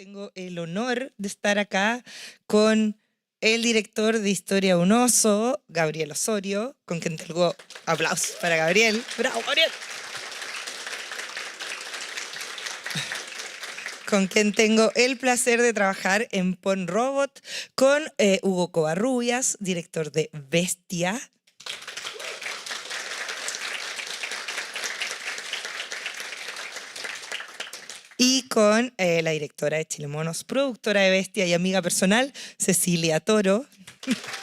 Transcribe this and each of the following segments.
tengo el honor de estar acá con el director de Historia UNOSO, Gabriel Osorio, con quien tengo aplausos para Gabriel. ¡Bravo, Gabriel! Con quien tengo el placer de trabajar en Pon Robot, con Hugo Covarrubias, director de Bestia. Y con la directora de Chilemonos, productora de Bestia y amiga personal, Cecilia Toro.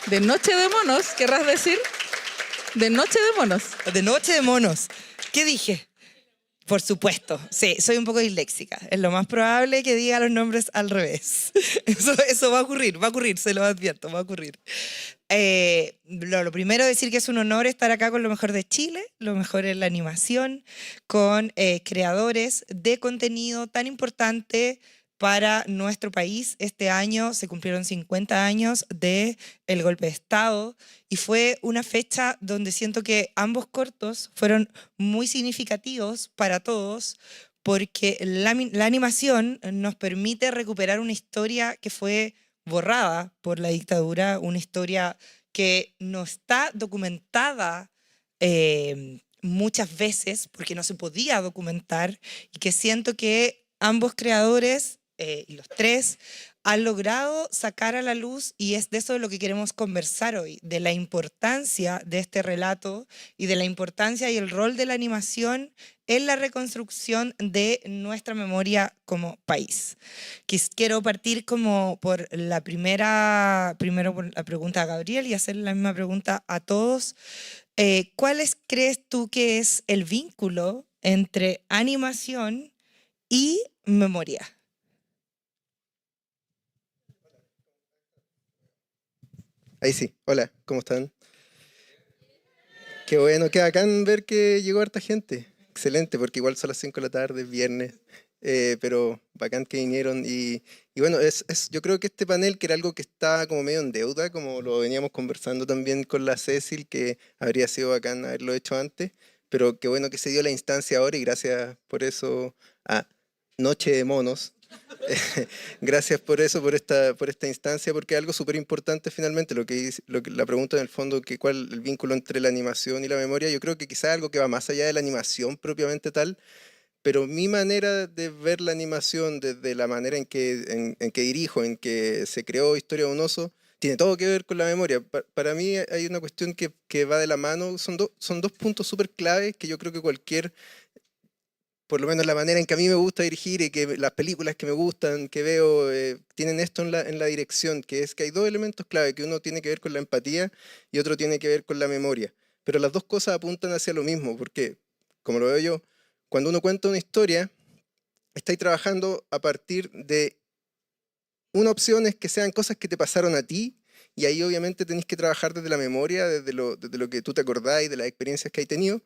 De Noche de Monos, querrás decir. De Noche de Monos. De Noche de Monos. ¿Qué dije? Por supuesto, sí, soy un poco disléxica. Es lo más probable que diga los nombres al revés. Eso va a ocurrir, se lo advierto, va a ocurrir. Lo primero es decir que es un honor estar acá con lo mejor de Chile, lo mejor en la animación, con creadores de contenido tan importante para nuestro país. Este año se cumplieron 50 años del golpe de Estado y fue una fecha donde siento que ambos cortos fueron muy significativos para todos porque la animación nos permite recuperar una historia que fue borrada por la dictadura, una historia que no está documentada muchas veces porque no se podía documentar y que siento que ambos creadores y los tres han logrado sacar a la luz, y es de eso de lo que queremos conversar hoy, de la importancia de este relato y de la importancia y el rol de la animación en la reconstrucción de nuestra memoria como país. Quiero partir como por primero por la pregunta a Gabriel y hacer la misma pregunta a todos. ¿Cuáles crees tú que es el vínculo entre animación y memoria? Ahí sí, hola, ¿cómo están? Qué bueno, qué bacán ver que llegó harta gente. Excelente, porque igual son las 5 de la tarde, es viernes, pero bacán que vinieron. Y bueno, yo creo que este panel, que era algo que estaba como medio en deuda, como lo veníamos conversando también con la Cecil, que habría sido bacán haberlo hecho antes, pero qué bueno que se dio la instancia ahora y gracias por eso a Noche de Monos. Gracias por eso, por esta instancia, porque es algo súper importante finalmente, la pregunta en el fondo, que cuál el vínculo entre la animación y la memoria. Yo creo que quizás algo que va más allá de la animación propiamente tal, pero mi manera de ver la animación desde la manera en que dirijo, en que se creó Historia de un Oso, tiene todo que ver con la memoria. Para mí hay una cuestión que va de la mano, son dos puntos súper claves que yo creo que por lo menos la manera en que a mí me gusta dirigir y que las películas que me gustan, que veo, tienen esto en la dirección, que es que hay dos elementos clave, que uno tiene que ver con la empatía y otro tiene que ver con la memoria. Pero las dos cosas apuntan hacia lo mismo, porque, como lo veo yo, cuando uno cuenta una historia, estáis trabajando a partir de una opción es que sean cosas que te pasaron a ti, y ahí obviamente tenéis que trabajar desde la memoria, desde lo que tú te acordáis, de las experiencias que hay tenido.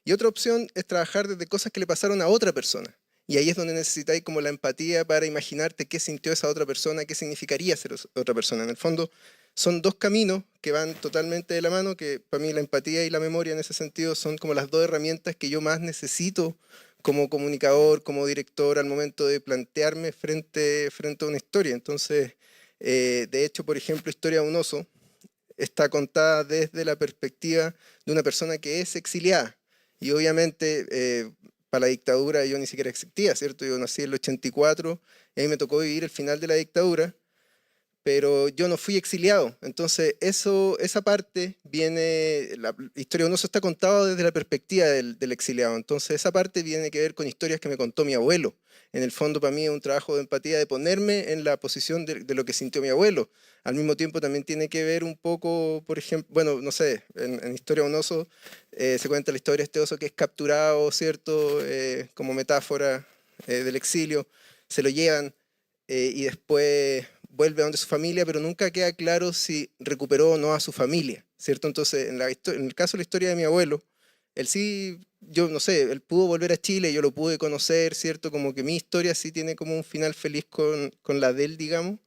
Y otra opción es trabajar desde cosas que le pasaron a otra persona. Y ahí es donde necesitáis como la empatía para imaginarte qué sintió esa otra persona, qué significaría ser otra persona. En el fondo, son dos caminos que van totalmente de la mano, que para mí la empatía y la memoria en ese sentido son como las dos herramientas que yo más necesito como comunicador, como director, al momento de plantearme frente a una historia. Entonces, de hecho, por ejemplo, Historia de un Oso está contada desde la perspectiva de una persona que es exiliada. Y obviamente, para la dictadura yo ni siquiera existía, ¿cierto? Yo nací en el 84, y a mí me tocó vivir el final de la dictadura, pero yo no fui exiliado. Entonces, esa parte viene, la Historia de un Oso está contada desde la perspectiva del exiliado. Entonces, esa parte viene que ver con historias que me contó mi abuelo. En el fondo, para mí es un trabajo de empatía, de ponerme en la posición de lo que sintió mi abuelo. Al mismo tiempo, también tiene que ver un poco, por ejemplo, bueno, no sé, en Historia de un Oso se cuenta la historia de este oso que es capturado, ¿cierto? Como metáfora del exilio. Se lo llevan y después vuelve a donde su familia, pero nunca queda claro si recuperó o no a su familia, ¿cierto? Entonces, en el caso de la historia de mi abuelo, él sí, yo no sé, él pudo volver a Chile, yo lo pude conocer, ¿cierto? Como que mi historia sí tiene como un final feliz con la de él, digamos,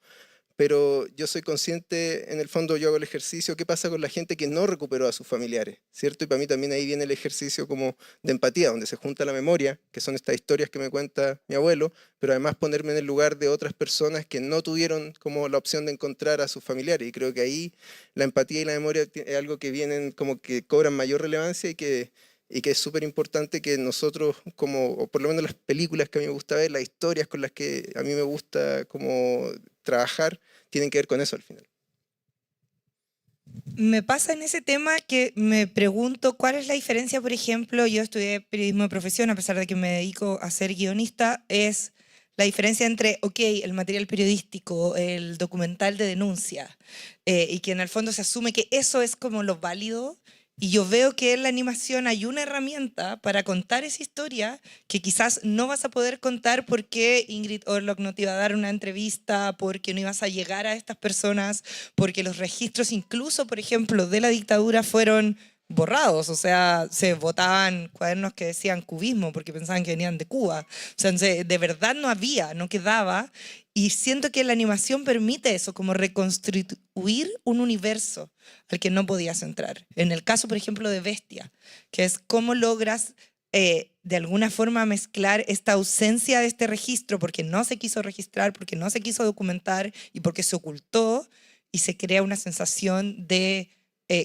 pero yo soy consciente, en el fondo yo hago el ejercicio, ¿qué pasa con la gente que no recuperó a sus familiares? ¿Cierto? Y para mí también ahí viene el ejercicio como de empatía, donde se junta la memoria, que son estas historias que me cuenta mi abuelo, pero además ponerme en el lugar de otras personas que no tuvieron como la opción de encontrar a sus familiares. Y creo que ahí la empatía y la memoria es algo que vienen como que cobran mayor relevancia y que es súper importante que nosotros, como, o por lo menos las películas que a mí me gusta ver, las historias con las que a mí me gusta como trabajar, tienen que ver con eso al final. Me pasa en ese tema que me pregunto cuál es la diferencia, por ejemplo, yo estudié periodismo de profesión, a pesar de que me dedico a ser guionista, es la diferencia entre, ok, el material periodístico, el documental de denuncia, y que en el fondo se asume que eso es como lo válido, y yo veo que en la animación hay una herramienta para contar esa historia que quizás no vas a poder contar porque Ingrid Orlok no te iba a dar una entrevista, porque no ibas a llegar a estas personas, porque los registros incluso, por ejemplo, de la dictadura fueron borrados, o sea, se votaban cuadernos que decían cubismo porque pensaban que venían de Cuba, o sea, de verdad no había, no quedaba, y siento que la animación permite eso, como reconstruir un universo al que no podías entrar. En el caso, por ejemplo, de Bestia, que es cómo logras de alguna forma mezclar esta ausencia de este registro porque no se quiso registrar, porque no se quiso documentar y porque se ocultó y se crea una sensación de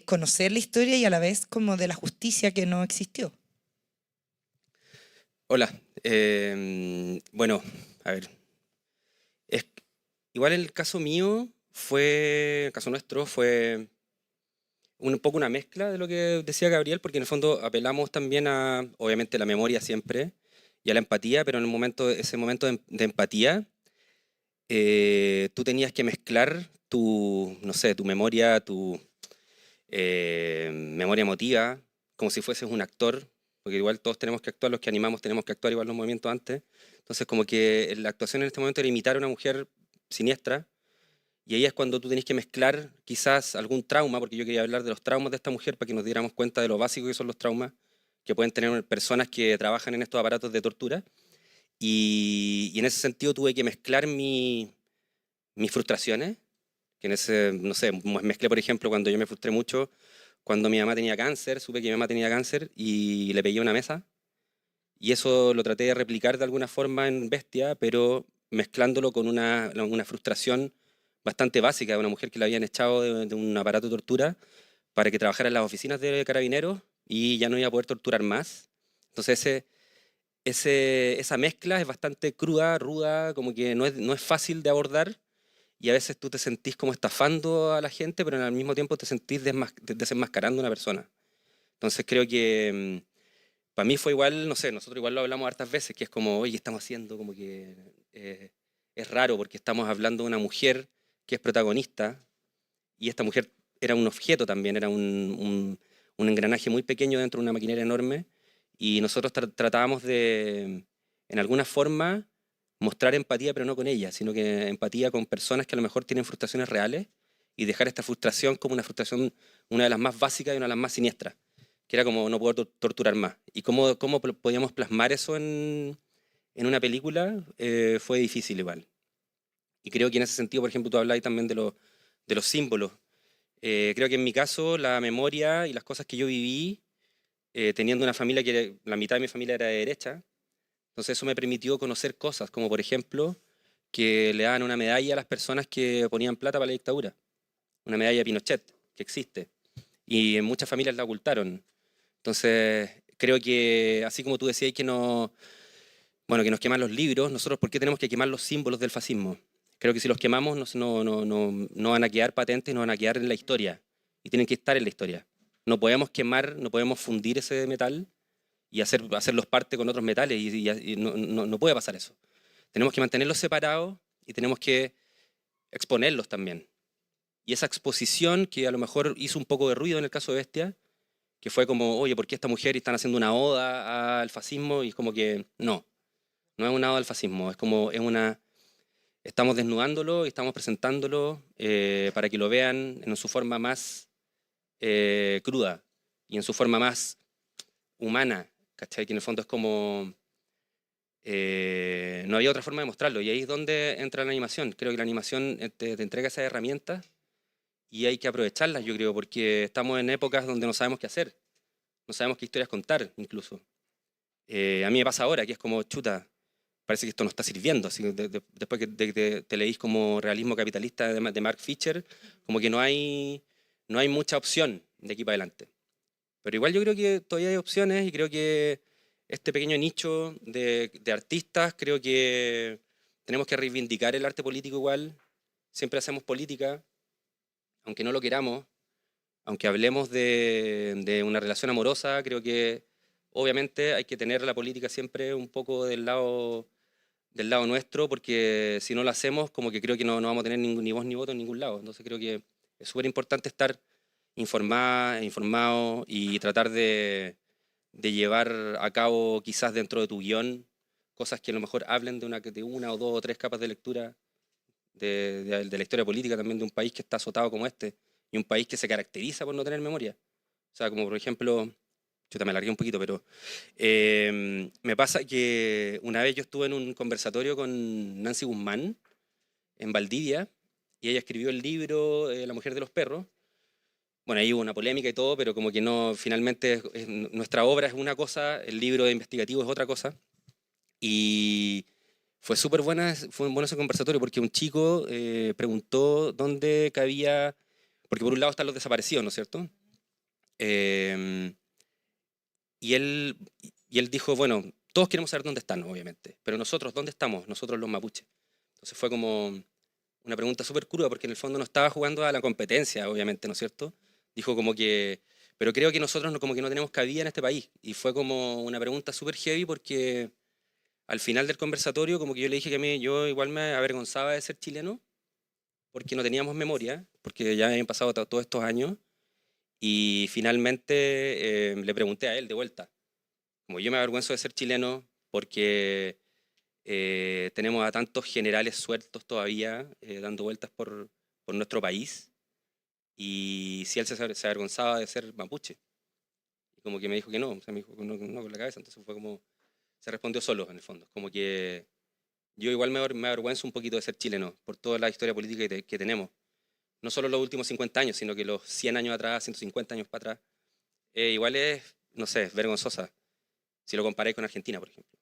conocer la historia y a la vez como de la justicia que no existió. Hola. Bueno, a ver. Es, igual el caso mío el caso nuestro fue un poco una mezcla de lo que decía Gabriel, porque en el fondo apelamos también a, obviamente, la memoria siempre y a la empatía, pero en ese momento de empatía, tú tenías que mezclar no sé, tu memoria, tu memoria emotiva, como si fueses un actor, porque igual todos tenemos que actuar, los que animamos tenemos que actuar igual los movimientos antes. Entonces, como que la actuación en este momento era imitar a una mujer siniestra, y ahí es cuando tú tenés que mezclar quizás algún trauma, porque yo quería hablar de los traumas de esta mujer para que nos diéramos cuenta de lo básico que son los traumas que pueden tener personas que trabajan en estos aparatos de tortura. Y en ese sentido tuve que mezclar mis frustraciones, que en ese, no sé, mezclé, por ejemplo, cuando yo me frustré mucho, cuando mi mamá tenía cáncer, supe que mi mamá tenía cáncer y le pegué una mesa. Y eso lo traté de replicar de alguna forma en Bestia, pero mezclándolo con una frustración bastante básica de una mujer que la habían echado de un aparato de tortura para que trabajara en las oficinas de carabineros y ya no iba a poder torturar más. Entonces esa mezcla es bastante cruda, ruda, como que no es fácil de abordar, y a veces tú te sentís como estafando a la gente, pero al mismo tiempo te sentís desenmascarando a una persona. Entonces creo que para mí fue igual, no sé, nosotros igual lo hablamos hartas veces, que es como, oye, estamos haciendo como que es raro porque estamos hablando de una mujer que es protagonista y esta mujer era un objeto también, era un engranaje muy pequeño dentro de una maquinaria enorme, y nosotros tratábamos de, en alguna forma, mostrar empatía, pero no con ella, sino que empatía con personas que a lo mejor tienen frustraciones reales y dejar esta frustración como una frustración, una de las más básicas y una de las más siniestras, que era como no poder torturar más. Y cómo podíamos plasmar eso en una película fue difícil igual. Y creo que en ese sentido, por ejemplo, tú hablabas también de los símbolos. Creo que en mi caso la memoria y las cosas que yo viví, teniendo una familia que la mitad de mi familia era de derecha, entonces eso me permitió conocer cosas, como por ejemplo que le daban una medalla a las personas que ponían plata para la dictadura, una medalla de Pinochet, que existe, y en muchas familias la ocultaron. Entonces creo que así como tú decías que no, bueno, que nos queman los libros, nosotros ¿por qué tenemos que quemar los símbolos del fascismo? Creo que si los quemamos no van a quedar patentes, no van a quedar en la historia, y tienen que estar en la historia. No podemos quemar, no podemos fundir ese metal y hacerlos parte con otros metales, y no puede pasar eso. Tenemos que mantenerlos separados y tenemos que exponerlos también. Y esa exposición que a lo mejor hizo un poco de ruido en el caso de Bestia, que fue como, oye, ¿por qué esta mujer están haciendo una oda al fascismo? Y es como que no es una oda al fascismo, estamos desnudándolo y estamos presentándolo para que lo vean en su forma más cruda y en su forma más humana, ¿cachai? Que en el fondo es como no había otra forma de mostrarlo. Y ahí es donde entra la animación. Creo que la animación te entrega esas herramientas y hay que aprovecharlas, yo creo, porque estamos en épocas donde no sabemos qué hacer, no sabemos qué historias contar, incluso. A mí me pasa ahora, que es como, chuta, parece que esto no está sirviendo. Así, después de que te leís como Realismo Capitalista de Mark Fisher, como que no hay mucha opción de aquí para adelante. Pero igual yo creo que todavía hay opciones y creo que este pequeño nicho de artistas, creo que tenemos que reivindicar el arte político igual. Siempre hacemos política, aunque no lo queramos, aunque hablemos de una relación amorosa, creo que obviamente hay que tener la política siempre un poco del lado nuestro, porque si no lo hacemos, como que creo que no vamos a tener ni voz ni voto en ningún lado. Entonces creo que es súper importante estar informado y tratar de llevar a cabo quizás dentro de tu guión cosas que a lo mejor hablen de una o dos o tres capas de lectura de la historia política también de un país que está azotado como este y un país que se caracteriza por no tener memoria. O sea, como por ejemplo, yo me alargué un poquito, pero me pasa que una vez yo estuve en un conversatorio con Nancy Guzmán en Valdivia y ella escribió el libro La mujer de los perros. Bueno, ahí hubo una polémica y todo, pero como que no, finalmente nuestra obra es una cosa, el libro investigativo es otra cosa. Y fue súper buena, fue bueno ese conversatorio porque un chico preguntó dónde cabía, porque por un lado están los desaparecidos, ¿no es cierto? Y él dijo, bueno, todos queremos saber dónde están, obviamente, pero nosotros, ¿dónde estamos? Nosotros los mapuches. Entonces fue como una pregunta súper cruda porque en el fondo no estaba jugando a la competencia, obviamente, ¿no es cierto? Dijo como que, pero creo que nosotros como que no tenemos cabida en este país. Y fue como una pregunta súper heavy porque al final del conversatorio como que yo le dije que yo igual me avergonzaba de ser chileno porque no teníamos memoria, porque ya habían pasado todos estos años. Y finalmente le pregunté a él de vuelta, como yo me avergüenzo de ser chileno porque tenemos a tantos generales sueltos todavía dando vueltas por nuestro país, y si él se avergonzaba de ser mapuche. Y como que me dijo que no, o sea, me dijo que no con la cabeza, entonces fue como, se respondió solo en el fondo, como que yo igual me avergüenzo un poquito de ser chileno por toda la historia política que tenemos. No solo los últimos 50 años, sino que los 100 años atrás, 150 años para atrás, igual es, no sé, es vergonzosa, si lo comparáis con Argentina, por ejemplo.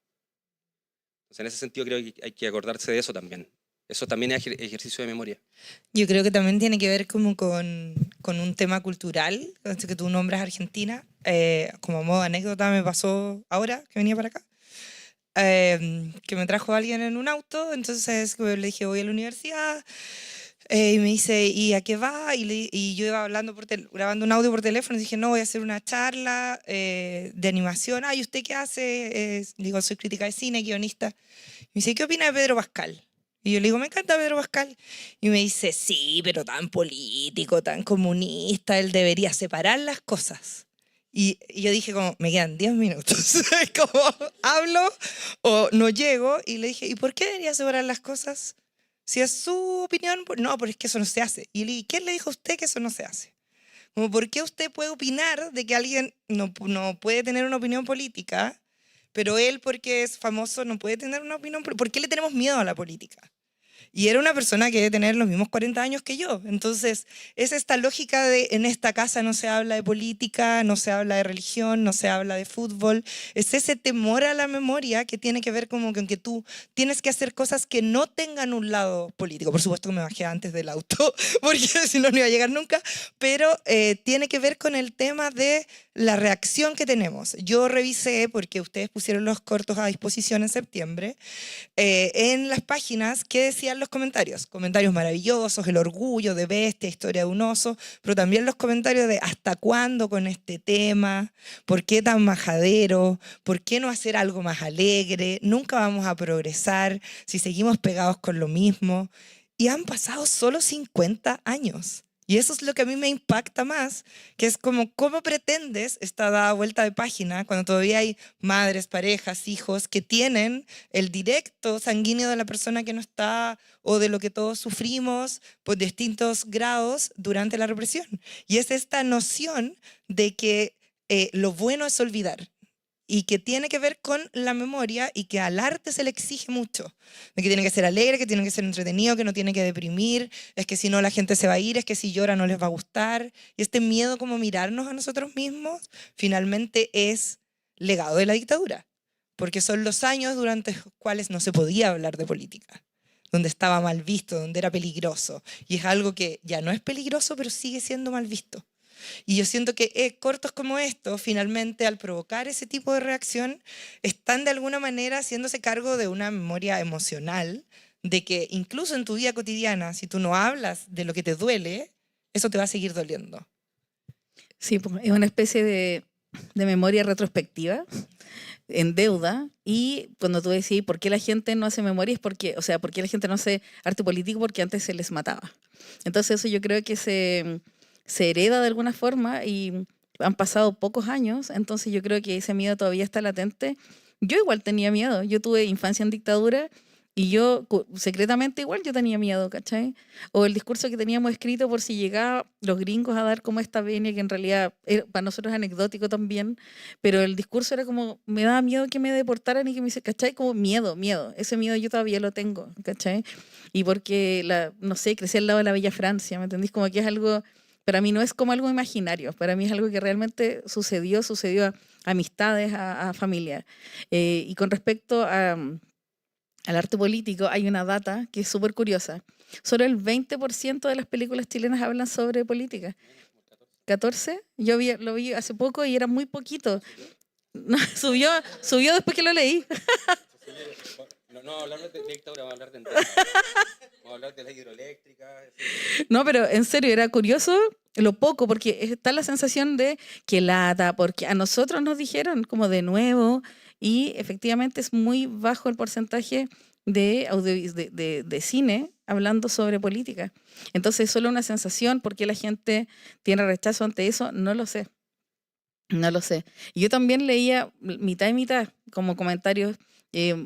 Entonces, en ese sentido creo que hay que acordarse de eso también. Eso también es ejercicio de memoria. Yo creo que también tiene que ver como con un tema cultural, que tú nombras Argentina. Como modo anécdota me pasó ahora que venía para acá, que me trajo alguien en un auto, entonces le dije voy a la universidad, y me dice ¿y a qué va? Y yo iba hablando grabando un audio por teléfono y dije no, voy a hacer una charla de animación. ¿Y usted qué hace? Digo, soy crítica de cine, guionista. Me dice, ¿qué opina de Pedro Pascal? Y yo le digo, me encanta Pedro Pascal. Y me dice, sí, pero tan político, tan comunista, él debería separar las cosas. Y yo dije como, me quedan 10 minutos. Como, hablo o no llego. Y le dije, ¿y por qué debería separar las cosas? Si es su opinión, no, pero es que eso no se hace. Y le dije, ¿quién le dijo a usted que eso no se hace? Como, ¿por qué usted puede opinar de que alguien no puede tener una opinión política, pero él, porque es famoso, no puede tener una opinión? ¿Por qué le tenemos miedo a la política? Y era una persona que debe tener los mismos 40 años que yo. Entonces, es esta lógica de en esta casa no se habla de política, no se habla de religión, no se habla de fútbol. Es ese temor a la memoria que tiene que ver como con que tú tienes que hacer cosas que no tengan un lado político. Por supuesto que me bajé antes del auto, porque si no, no iba a llegar nunca. Pero tiene que ver con el tema de la reacción que tenemos. Yo revisé, porque ustedes pusieron los cortos a disposición en septiembre, en las páginas qué decían los comentarios. Comentarios maravillosos, el orgullo de bestia, historia de un oso, pero también los comentarios de ¿hasta cuándo con este tema? ¿Por qué tan majadero? ¿Por qué no hacer algo más alegre? Nunca vamos a progresar si seguimos pegados con lo mismo. Y han pasado solo 50 años. Y eso es lo que a mí me impacta más, que es como, ¿cómo pretendes esta dada vuelta de página cuando todavía hay madres, parejas, hijos que tienen el directo sanguíneo de la persona que no está o de lo que todos sufrimos por distintos grados durante la represión? Y es esta noción de que lo bueno es olvidar. y que tiene que ver con la memoria y que al arte se le exige mucho, de que tiene que ser alegre, que tiene que ser entretenido, que no tiene que deprimir, es que si no la gente se va a ir, es que si llora no les va a gustar, y este miedo como mirarnos a nosotros mismos finalmente es legado de la dictadura, porque son los años durante los cuales no se podía hablar de política, donde estaba mal visto, donde era peligroso, y es algo que ya no es peligroso, pero sigue siendo mal visto. Y yo siento que cortos como estos, finalmente, al provocar ese tipo de reacción, están de alguna manera haciéndose cargo de una memoria emocional, de que incluso en tu vida cotidiana, si tú no hablas de lo que te duele, eso te va a seguir doliendo. Sí, pues, es una especie de memoria retrospectiva en deuda. Y cuando tú decís por qué la gente no hace memoria, es porque, o sea, por qué la gente no hace arte político, porque antes se les mataba. Entonces eso yo creo que se hereda de alguna forma y han pasado pocos años, entonces yo creo que ese miedo todavía está latente. Yo igual tenía miedo, yo tuve infancia en dictadura y yo secretamente igual yo tenía miedo, ¿cachai? O el discurso que teníamos escrito por si llegaban los gringos a dar como esta venia, que en realidad para nosotros es anecdótico también, pero el discurso era como, me daba miedo que me deportaran y que me dice, ¿cachai? Como miedo, ese miedo yo todavía lo tengo, ¿cachai? Y porque, no sé, crecí al lado de la Bella Francia, ¿me entendís? Como que es algo, para mí no es como algo imaginario, para mí es algo que realmente sucedió a amistades, a familia. Y con respecto al arte político, hay una data que es súper curiosa. Solo el 20% de las películas chilenas hablan sobre política. 14, lo vi hace poco y era muy poquito. No, subió después que lo leí. No, hablar de dictadura, vamos a hablar de vamos a hablar de la hidroeléctrica. No, pero en serio, era curioso lo poco, porque está la sensación de que lata, porque a nosotros nos dijeron como de nuevo, y efectivamente es muy bajo el porcentaje de cine hablando sobre política. Entonces, solo una sensación, ¿por qué la gente tiene rechazo ante eso? No lo sé. No lo sé. Y yo también leía mitad y mitad, como comentarios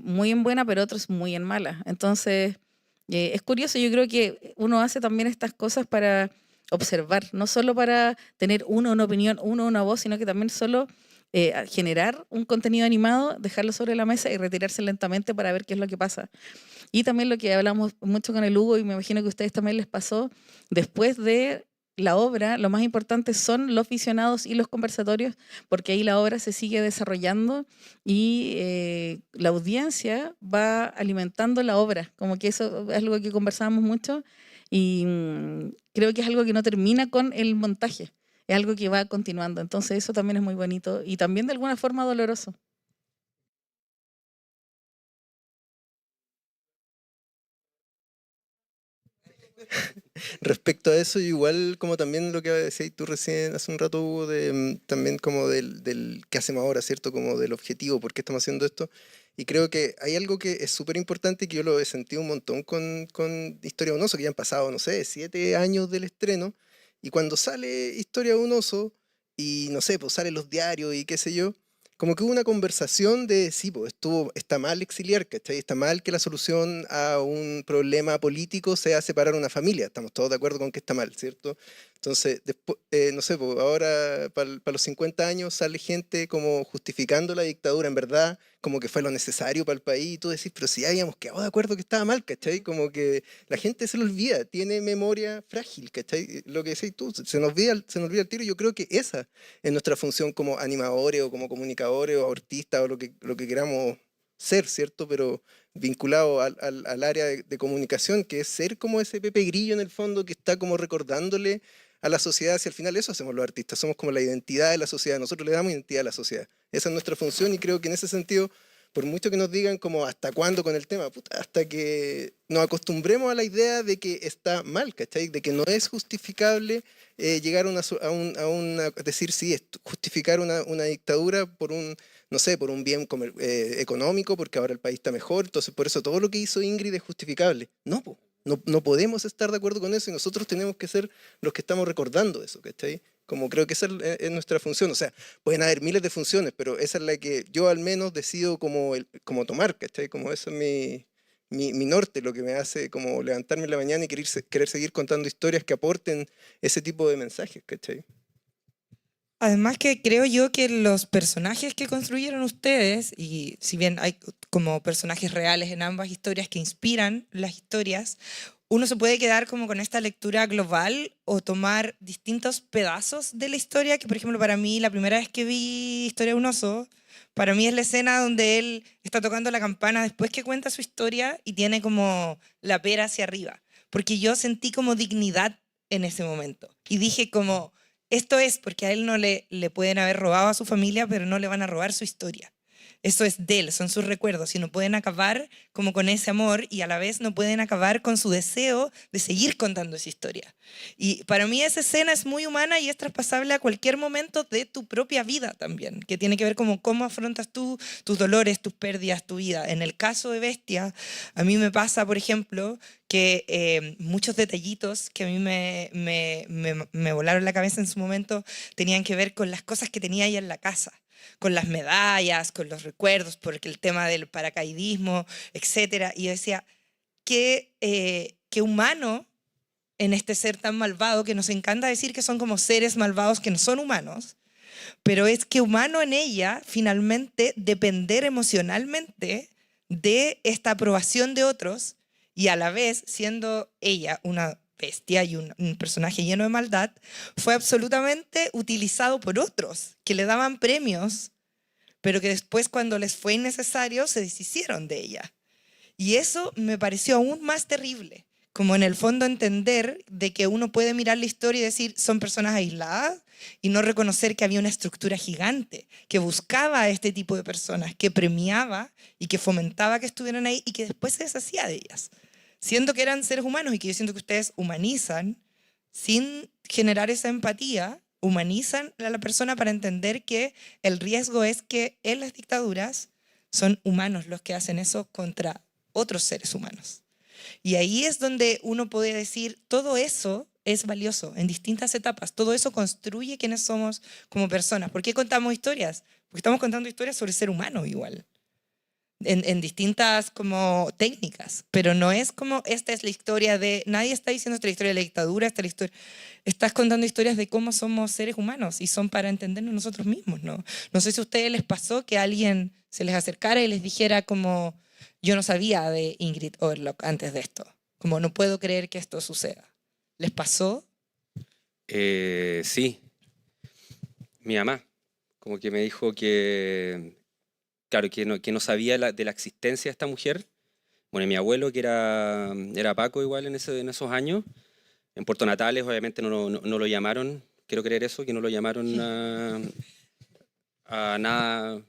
muy en buena, pero otros muy en mala. Entonces, es curioso, yo creo que uno hace también estas cosas para observar, no solo para tener uno una opinión, uno una voz, sino que también solo generar un contenido animado, dejarlo sobre la mesa y retirarse lentamente para ver qué es lo que pasa. Y también lo que hablamos mucho con el Hugo, y me imagino que a ustedes también les pasó, después de la obra, lo más importante son los visionados y los conversatorios, porque ahí la obra se sigue desarrollando y la audiencia va alimentando la obra, como que eso es algo que conversábamos mucho y creo que es algo que no termina con el montaje, es algo que va continuando, entonces eso también es muy bonito y también de alguna forma doloroso. Respecto a eso, igual como también lo que decías tú recién hace un rato, Hugo, también como del qué hacemos ahora, ¿cierto? Como del objetivo, ¿por qué estamos haciendo esto? Y creo que hay algo que es súper importante y que yo lo he sentido un montón con Historia de un oso, que ya han pasado, no sé, 7 años del estreno, y cuando sale Historia de un oso, y no sé, pues salen los diarios y qué sé yo, como que hubo una conversación de, sí, pues está mal exiliar, ¿cachai? Está mal que la solución a un problema político sea separar una familia. Estamos todos de acuerdo con que está mal, ¿cierto? Entonces, después, no sé, pues ahora para los 50 años sale gente como justificando la dictadura, en verdad, como que fue lo necesario para el país, y tú decís, pero si ya habíamos quedado de acuerdo que estaba mal, ¿cachai? Como que la gente se lo olvida, tiene memoria frágil, ¿cachai? Lo que decís tú, se nos olvida el tiro, yo creo que esa en nuestra función como animadores o como comunicadores o artistas o lo que queramos ser, ¿cierto? Pero vinculado al área de comunicación, que es ser como ese Pepe Grillo en el fondo que está como recordándole a la sociedad, si al final eso hacemos los artistas, somos como la identidad de la sociedad, nosotros le damos identidad a la sociedad. Esa es nuestra función y creo que en ese sentido, por mucho que nos digan como hasta cuándo con el tema, puta, hasta que nos acostumbremos a la idea de que está mal, ¿cachai? De que no es justificable llegar a decir sí, es justificar una dictadura por un, no sé, por un bien económico, porque ahora el país está mejor, entonces por eso todo lo que hizo Ingrid es justificable. No, po. No podemos estar de acuerdo con eso y nosotros tenemos que ser los que estamos recordando eso, ¿cachai? Como creo que esa es nuestra función. O sea, pueden haber miles de funciones, pero esa es la que yo al menos decido como tomar, ¿cachai? Como eso es mi norte, lo que me hace como levantarme en la mañana y querer seguir contando historias que aporten ese tipo de mensajes, ¿cachai? Además que creo yo que los personajes que construyeron ustedes, y si bien hay como personajes reales en ambas historias que inspiran las historias, uno se puede quedar como con esta lectura global o tomar distintos pedazos de la historia, que por ejemplo para mí la primera vez que vi Historia de un oso, para mí es la escena donde él está tocando la campana después que cuenta su historia y tiene como la pera hacia arriba, porque yo sentí como dignidad en ese momento y dije como, esto es porque a él no le pueden haber robado a su familia, pero no le van a robar su historia. Eso es de él, son sus recuerdos y no pueden acabar como con ese amor y a la vez no pueden acabar con su deseo de seguir contando esa historia. Y para mí esa escena es muy humana y es traspasable a cualquier momento de tu propia vida también, que tiene que ver como cómo afrontas tú tus dolores, tus pérdidas, tu vida. En el caso de Bestia, a mí me pasa, por ejemplo, que muchos detallitos que a mí me volaron la cabeza en su momento tenían que ver con las cosas que tenía ella en la casa, con las medallas, con los recuerdos, porque el tema del paracaidismo, etcétera. Y yo decía, qué humano en este ser tan malvado, que nos encanta decir que son como seres malvados que no son humanos, pero es que humano en ella finalmente depender emocionalmente de esta aprobación de otros y a la vez siendo ella una bestia y un personaje lleno de maldad, fue absolutamente utilizado por otros que le daban premios, pero que después cuando les fue innecesario se deshicieron de ella. Y eso me pareció aún más terrible, como en el fondo entender de que uno puede mirar la historia y decir son personas aisladas y no reconocer que había una estructura gigante que buscaba a este tipo de personas, que premiaba y que fomentaba que estuvieran ahí y que después se deshacía de ellas, siendo que eran seres humanos y que yo siento que ustedes humanizan sin generar esa empatía, humanizan a la persona para entender que el riesgo es que en las dictaduras son humanos los que hacen eso contra otros seres humanos. Y ahí es donde uno puede decir, todo eso es valioso en distintas etapas, todo eso construye quiénes somos como personas. ¿Por qué contamos historias? Porque estamos contando historias sobre ser humano igual, en distintas como técnicas, pero no es como esta es la historia de, nadie está diciendo esta es la historia de la dictadura, esta es la historia, estás contando historias de cómo somos seres humanos y son para entendernos nosotros mismos, ¿no? No sé si a ustedes les pasó que alguien se les acercara y les dijera como, yo no sabía de Ingrid Overlock antes de esto, como no puedo creer que esto suceda. ¿Les pasó? Sí, mi mamá, como que me dijo que, claro, que no sabía de la existencia de esta mujer. Bueno, y mi abuelo, que era Paco igual en esos años, en Puerto Natales, obviamente no lo llamaron, quiero creer eso, que no lo llamaron a nada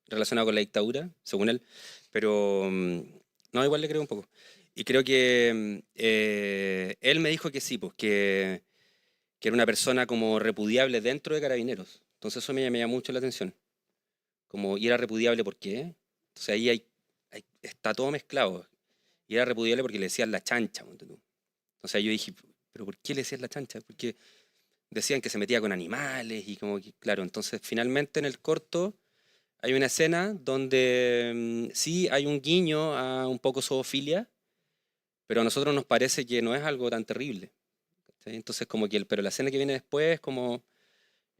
relacionado con la dictadura, según él, pero no, igual le creo un poco. Y creo que él me dijo que sí, pues que era una persona como repudiable dentro de Carabineros. Entonces eso me llamó mucho la atención. Como, y era repudiable ¿por qué? Entonces ahí está todo mezclado. Y era repudiable porque le decían la chancha, ponte tú. Entonces yo dije, ¿pero por qué le decían la chancha? Porque decían que se metía con animales y como que, claro, entonces finalmente en el corto hay una escena donde sí hay un guiño a un poco zoofilia, pero a nosotros nos parece que no es algo tan terrible. ¿Sí? Entonces como que, pero la escena que viene después es como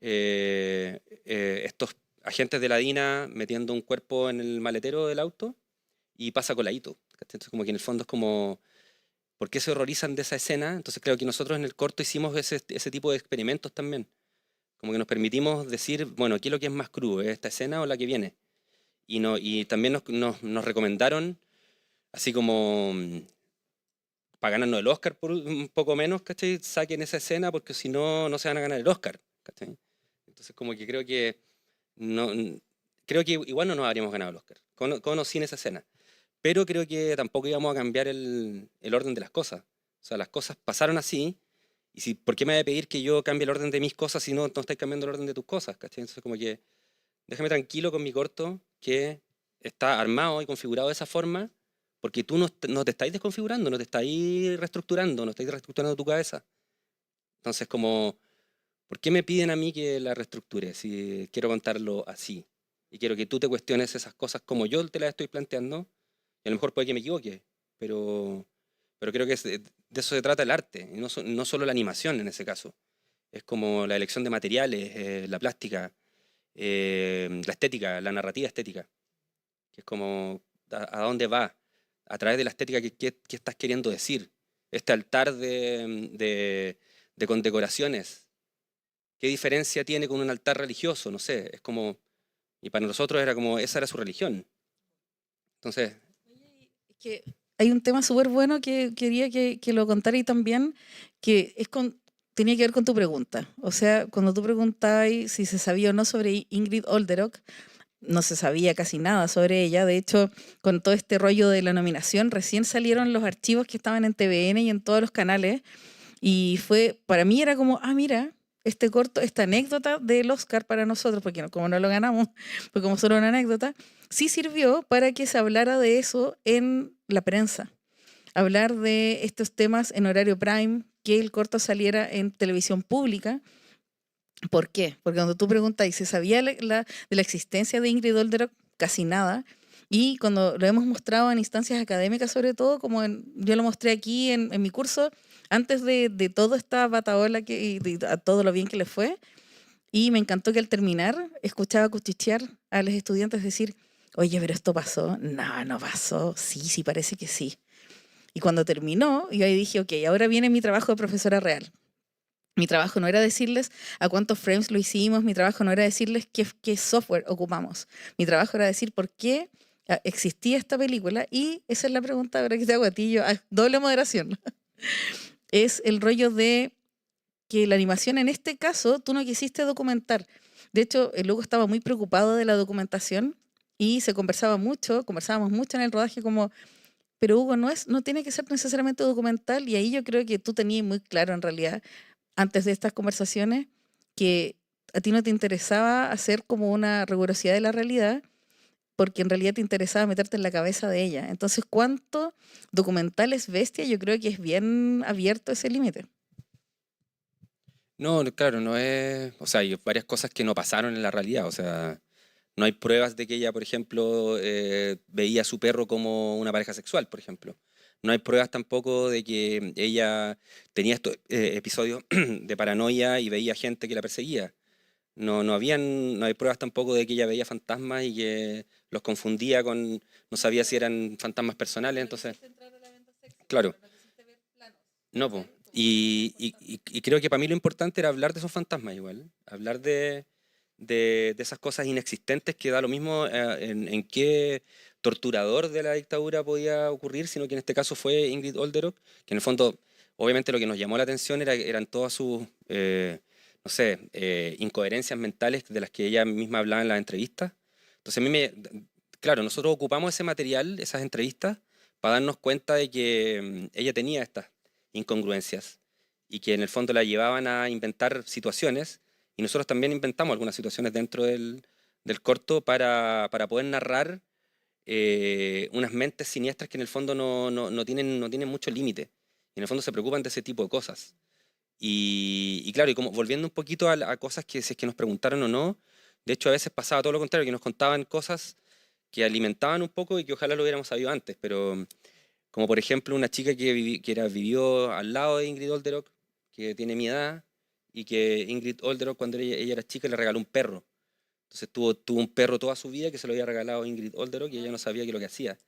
estos agentes de la DINA metiendo un cuerpo en el maletero del auto y pasa coladito. ¿Cachai? Entonces como que en el fondo es como, ¿por qué se horrorizan de esa escena? Entonces creo que nosotros en el corto hicimos ese tipo de experimentos también. Como que nos permitimos decir, bueno, ¿qué es lo que es más crudo? ¿Es esta escena o la que viene? Y también nos recomendaron, así como para ganarnos el Oscar por un poco menos, ¿cachai? Saquen esa escena porque si no, no se van a ganar el Oscar, ¿cachai? Entonces como que no, creo que igual no nos habríamos ganado el Oscar, con o sin esa escena. Pero creo que tampoco íbamos a cambiar el orden de las cosas. O sea, las cosas pasaron así. Y si, ¿por qué me va a pedir que yo cambie el orden de mis cosas si no estáis cambiando el orden de tus cosas? ¿Cachai? Entonces, como que déjame tranquilo con mi corto que está armado y configurado de esa forma, porque tú no te estáis desconfigurando, no te estáis reestructurando, no estáis reestructurando tu cabeza. Entonces, como, ¿por qué me piden a mí que la reestructure si quiero contarlo así? Y quiero que tú te cuestiones esas cosas como yo te las estoy planteando, y a lo mejor puede que me equivoque, pero creo que de eso se trata el arte, y no solo la animación en ese caso. Es como la elección de materiales, la plástica, la estética, la narrativa estética, que es como a dónde va, a través de la estética, qué estás queriendo decir. Este altar de condecoraciones, ¿qué diferencia tiene con un altar religioso? No sé, es como, y para nosotros era como, esa era su religión. Entonces, Que hay un tema súper bueno que quería que lo contara y también, que es tenía que ver con tu pregunta. O sea, cuando tú preguntabas si se sabía o no sobre Ingrid Olderock, no se sabía casi nada sobre ella. De hecho, con todo este rollo de la nominación, recién salieron los archivos que estaban en TVN y en todos los canales. Y para mí era como, mira, este corto, esta anécdota del Oscar para nosotros, porque como no lo ganamos, fue como solo una anécdota, sí sirvió para que se hablara de eso en la prensa. Hablar de estos temas en horario prime, que el corto saliera en televisión pública. ¿Por qué? Porque cuando tú preguntas, ¿y se sabía de la existencia de Ingrid Olderock? Casi nada. Y cuando lo hemos mostrado en instancias académicas, sobre todo, como yo lo mostré aquí en mi curso, antes de toda esta bataola y a todo lo bien que le fue, y me encantó que al terminar escuchaba cuchichear a los estudiantes decir, oye, pero esto pasó. No, no pasó. Sí, sí, parece que sí. Y cuando terminó, yo ahí dije, ok, ahora viene mi trabajo de profesora real. Mi trabajo no era decirles a cuántos frames lo hicimos, mi trabajo no era decirles qué software ocupamos. Mi trabajo era decir por qué existía esta película, y esa es la pregunta ahora que te hago a ti, doble moderación. Es el rollo de que la animación en este caso tú no quisiste documentar. De hecho, el Hugo estaba muy preocupado de la documentación y conversábamos mucho en el rodaje como, pero Hugo, no tiene que ser necesariamente documental, y ahí yo creo que tú tenías muy claro en realidad, antes de estas conversaciones, que a ti no te interesaba hacer como una rigurosidad de la realidad, porque en realidad te interesaba meterte en la cabeza de ella. Entonces, ¿cuánto documental es bestia? Yo creo que es bien abierto ese límite. no, claro, no es, o sea, hay varias cosas que no pasaron en la realidad, o sea, no hay pruebas de que ella, por ejemplo, veía a su perro como una pareja sexual, por ejemplo. No hay pruebas tampoco de que ella tenía estos episodios de paranoia y veía gente que la perseguía. No hay pruebas tampoco de que ella veía fantasmas y que los confundía con, no sabía si eran fantasmas personales, entonces, claro, no, po. Y creo que para mí lo importante era hablar de esos fantasmas igual, hablar de esas cosas inexistentes, que da lo mismo en qué torturador de la dictadura podía ocurrir, sino que en este caso fue Ingrid Olderock, que en el fondo, obviamente lo que nos llamó la atención eran todas sus, no sé, incoherencias mentales de las que ella misma hablaba en las entrevistas. Entonces claro, nosotros ocupamos ese material, esas entrevistas, para darnos cuenta de que ella tenía estas incongruencias y que en el fondo la llevaban a inventar situaciones, y nosotros también inventamos algunas situaciones dentro del corto para poder narrar unas mentes siniestras que en el fondo no tienen mucho límite, y en el fondo se preocupan de ese tipo de cosas. Y claro, y como volviendo un poquito a cosas que si es que nos preguntaron o no, de hecho a veces pasaba todo lo contrario, que nos contaban cosas que alimentaban un poco y que ojalá lo hubiéramos sabido antes, pero como por ejemplo una chica vivió al lado de Ingrid Olderock, que tiene mi edad, y que Ingrid Olderock cuando ella era chica le regaló un perro. Entonces tuvo un perro toda su vida que se lo había regalado Ingrid Olderock, y ella no sabía qué es lo que hacía.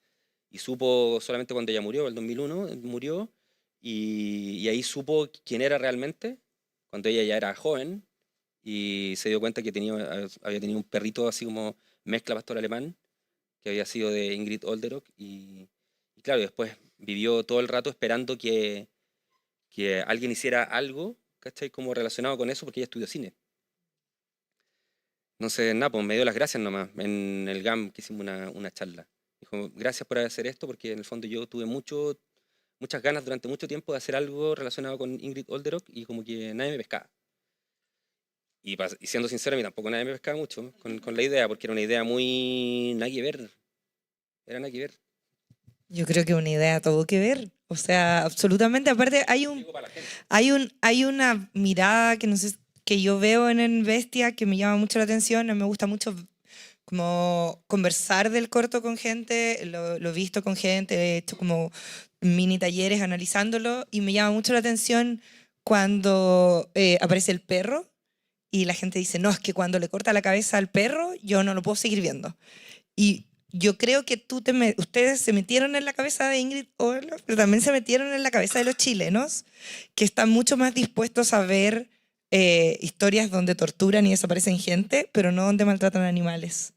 Y supo solamente cuando ella murió, en el 2001, murió, y ahí supo quién era realmente, cuando ella ya era joven, y se dio cuenta que había tenido un perrito así como mezcla pastor alemán, que había sido de Ingrid Olderock, y claro, después vivió todo el rato esperando que alguien hiciera algo, ¿cachai? Como relacionado con eso, porque ella estudió cine. Entonces, nada, pues me dio las gracias nomás en el GAM, que hicimos una charla. Dijo, gracias por hacer esto, porque en el fondo yo tuve muchas ganas durante mucho tiempo de hacer algo relacionado con Ingrid Olderock, y como que nadie me pescaba. Y siendo sincero, a mí tampoco nadie me pescaba mucho con la idea, porque era una idea muy nada que ver. Era nada que ver. Yo creo que una idea tuvo que ver. O sea, absolutamente. Aparte, Digo para la gente. hay una mirada que no sé, que yo veo en Bestia que me llama mucho la atención. Me gusta mucho como conversar del corto con gente, lo he visto con gente, he hecho como mini talleres analizándolo, y me llama mucho la atención cuando aparece el perro y la gente dice, no, es que cuando le corta la cabeza al perro, yo no lo puedo seguir viendo. Y yo creo que ustedes se metieron en la cabeza de Ingrid Oberlo, pero también se metieron en la cabeza de los chilenos, que están mucho más dispuestos a ver historias donde torturan y desaparecen gente, pero no donde maltratan animales.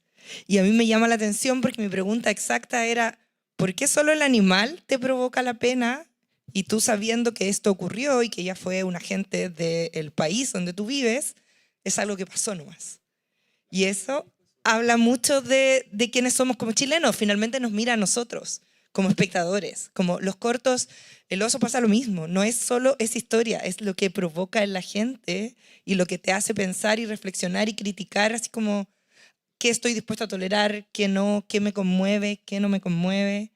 Y a mí me llama la atención porque mi pregunta exacta era, ¿por qué solo el animal te provoca la pena? Y tú sabiendo que esto ocurrió y que ella fue un agente del país donde tú vives, es algo que pasó nomás. Y eso habla mucho de quiénes somos como chilenos. Finalmente nos mira a nosotros como espectadores. Como los cortos, El oso pasa lo mismo. No es solo esa historia, es lo que provoca en la gente y lo que te hace pensar y reflexionar y criticar, así como qué estoy dispuesto a tolerar, qué no, qué me conmueve, qué no me conmueve.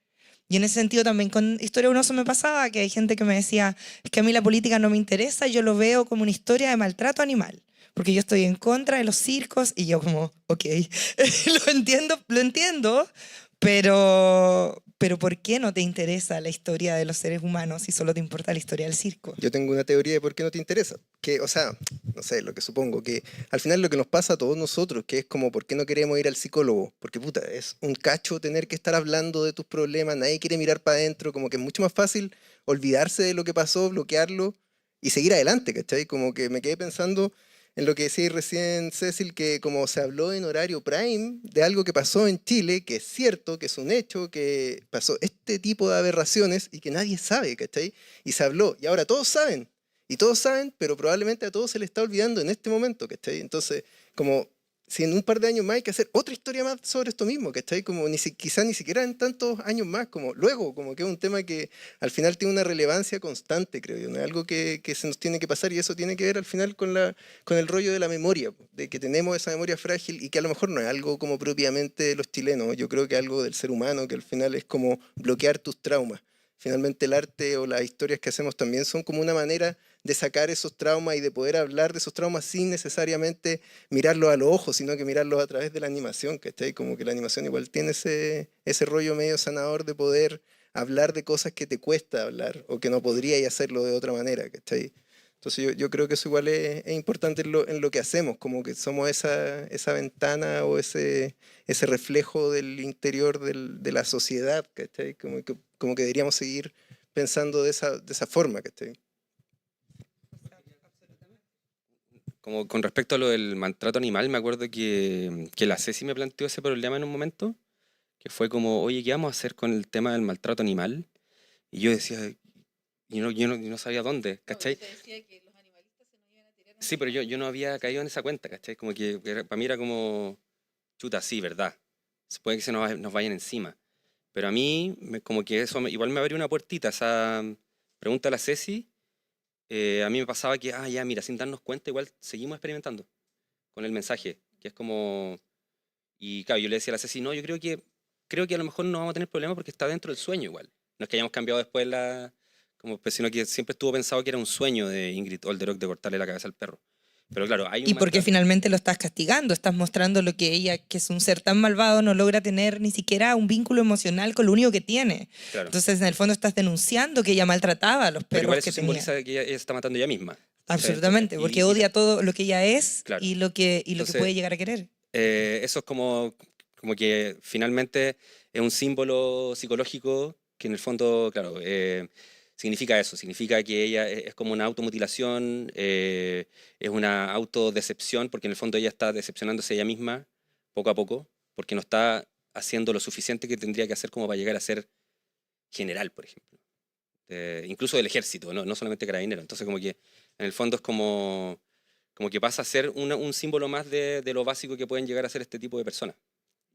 Y en ese sentido también con Historia de un oso me pasaba que hay gente que me decía, es que a mí la política no me interesa, yo lo veo como una historia de maltrato animal, porque yo estoy en contra de los circos y yo como, ok, lo entiendo, pero ¿por qué no te interesa la historia de los seres humanos si solo te importa la historia del circo? Yo tengo una teoría de por qué no te interesa. Que, o sea, no sé, lo que supongo, que al final lo que nos pasa a todos nosotros, que es como por qué no queremos ir al psicólogo. Porque, puta, es un cacho tener que estar hablando de tus problemas, nadie quiere mirar para adentro, como que es mucho más fácil olvidarse de lo que pasó, bloquearlo y seguir adelante, ¿cachai? Como que me quedé pensando en lo que decía recién Cecil, que como se habló en horario prime de algo que pasó en Chile, que es cierto, que es un hecho, que pasó este tipo de aberraciones y que nadie sabe, ¿cachai? Y se habló, y ahora todos saben, pero probablemente a todos se les está olvidando en este momento, ¿cachai? Entonces, como si en un par de años más hay que hacer otra historia más sobre esto mismo, ¿cachai? Como quizás ni siquiera en tantos años más, como luego, como que es un tema que al final tiene una relevancia constante, creo yo, ¿no? Es algo que se nos tiene que pasar y eso tiene que ver al final con el rollo de la memoria, de que tenemos esa memoria frágil y que a lo mejor no es algo como propiamente de los chilenos, yo creo que es algo del ser humano, que al final es como bloquear tus traumas. Finalmente el arte o las historias que hacemos también son como una manera de sacar esos traumas y de poder hablar de esos traumas sin necesariamente mirarlos a los ojos, sino que mirarlos a través de la animación, ¿cachai? Como que la animación igual tiene ese rollo medio sanador de poder hablar de cosas que te cuesta hablar o que no podrías hacerlo de otra manera, ¿cachai? Entonces yo creo que eso igual es importante en lo que hacemos, como que somos esa ventana o ese reflejo del interior de la sociedad, ¿cachai? Como que deberíamos seguir pensando de esa forma, ¿cachai? Como con respecto a lo del maltrato animal, me acuerdo que la Ceci me planteó ese problema en un momento, que fue como, oye, ¿qué vamos a hacer con el tema del maltrato animal? Y yo decía, yo no sabía dónde, ¿cachai? Sí, pero yo no había caído en esa cuenta, ¿cachai? Como que para mí era como, chuta, sí, ¿verdad? Se puede que nos vayan encima. Pero a mí, como que eso igual me abrió una puertita, esa pregunta a la Ceci. A mí me pasaba que, ya, mira, sin darnos cuenta, igual seguimos experimentando con el mensaje, que es como... Y claro, yo le decía a la Ceci, no, yo creo que a lo mejor no vamos a tener problemas porque está dentro del sueño igual. No es que hayamos cambiado después pues, sino que siempre estuvo pensado que era un sueño de Ingrid Olderock de cortarle la cabeza al perro. Pero claro, hay un Y porque maltrato. finalmente lo estás castigando, estás mostrando lo que ella, que es un ser tan malvado, no logra tener ni siquiera un vínculo emocional con lo único que tiene. Claro. Entonces, en el fondo estás denunciando que ella maltrataba a los Pero igual perros que eso tenía. simboliza que ella se está matando ella misma. Absolutamente, porque odia todo lo que ella es Claro. y lo que Entonces, puede llegar a querer. Eso es como que finalmente es un símbolo psicológico que en el fondo, claro, significa eso, significa que ella es como una automutilación, es una autodecepción, porque en el fondo ella está decepcionándose ella misma poco a poco, porque no está haciendo lo suficiente que tendría que hacer como para llegar a ser general, por ejemplo. Incluso del ejército, no solamente carabinero. Entonces como que en el fondo es como que pasa a ser un símbolo más de lo básico que pueden llegar a ser este tipo de personas.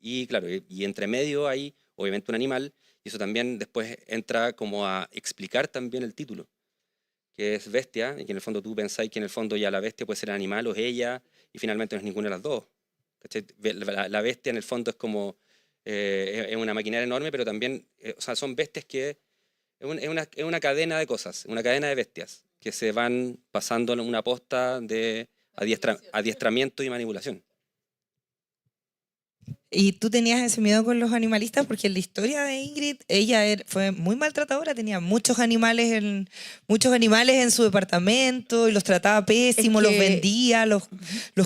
Y claro, y entre medio hay obviamente un animal, y eso también después entra como a explicar también el título, que es bestia, y que en el fondo tú pensáis que en el fondo ya la bestia puede ser animal o es ella, y finalmente no es ninguna de las dos. ¿Cachai? La bestia en el fondo es como, es una maquinaria enorme, pero también, o sea, son bestias que, es una cadena de cosas, una cadena de bestias, que se van pasando en una posta de adiestramiento y manipulación. ¿Y tú tenías ese miedo con los animalistas? Porque en la historia de Ingrid, ella fue muy maltratadora, tenía muchos animales en su departamento y los trataba Es pésimo, los que vendía, los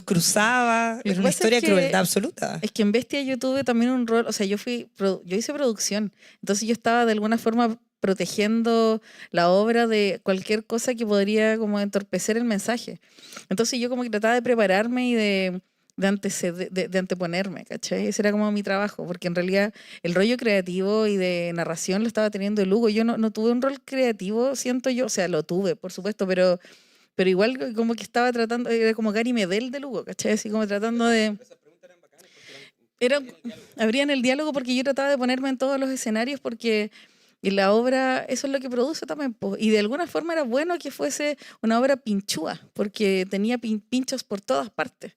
cruzaba. lo Era que una pasa es historia de que crueldad absoluta. Es que en Bestia yo tuve también un rol, o sea, yo hice producción, entonces yo estaba de alguna forma protegiendo la obra de cualquier cosa que podría como entorpecer el mensaje. Entonces yo como que trataba de prepararme y de anteponerme, ¿cachai? Ese era como mi trabajo, porque en realidad el rollo creativo y de narración lo estaba teniendo el Hugo. Yo no tuve un rol creativo, siento yo, o sea, lo tuve, por supuesto, pero igual como que estaba tratando, era como Gary Medel de Lugo, ¿cachai? Así como tratando de... Era, abrían el diálogo porque yo trataba de ponerme en todos los escenarios porque y la obra, eso es lo que produce también, po. Y de alguna forma era bueno que fuese una obra pinchúa, porque tenía pinchos por todas partes.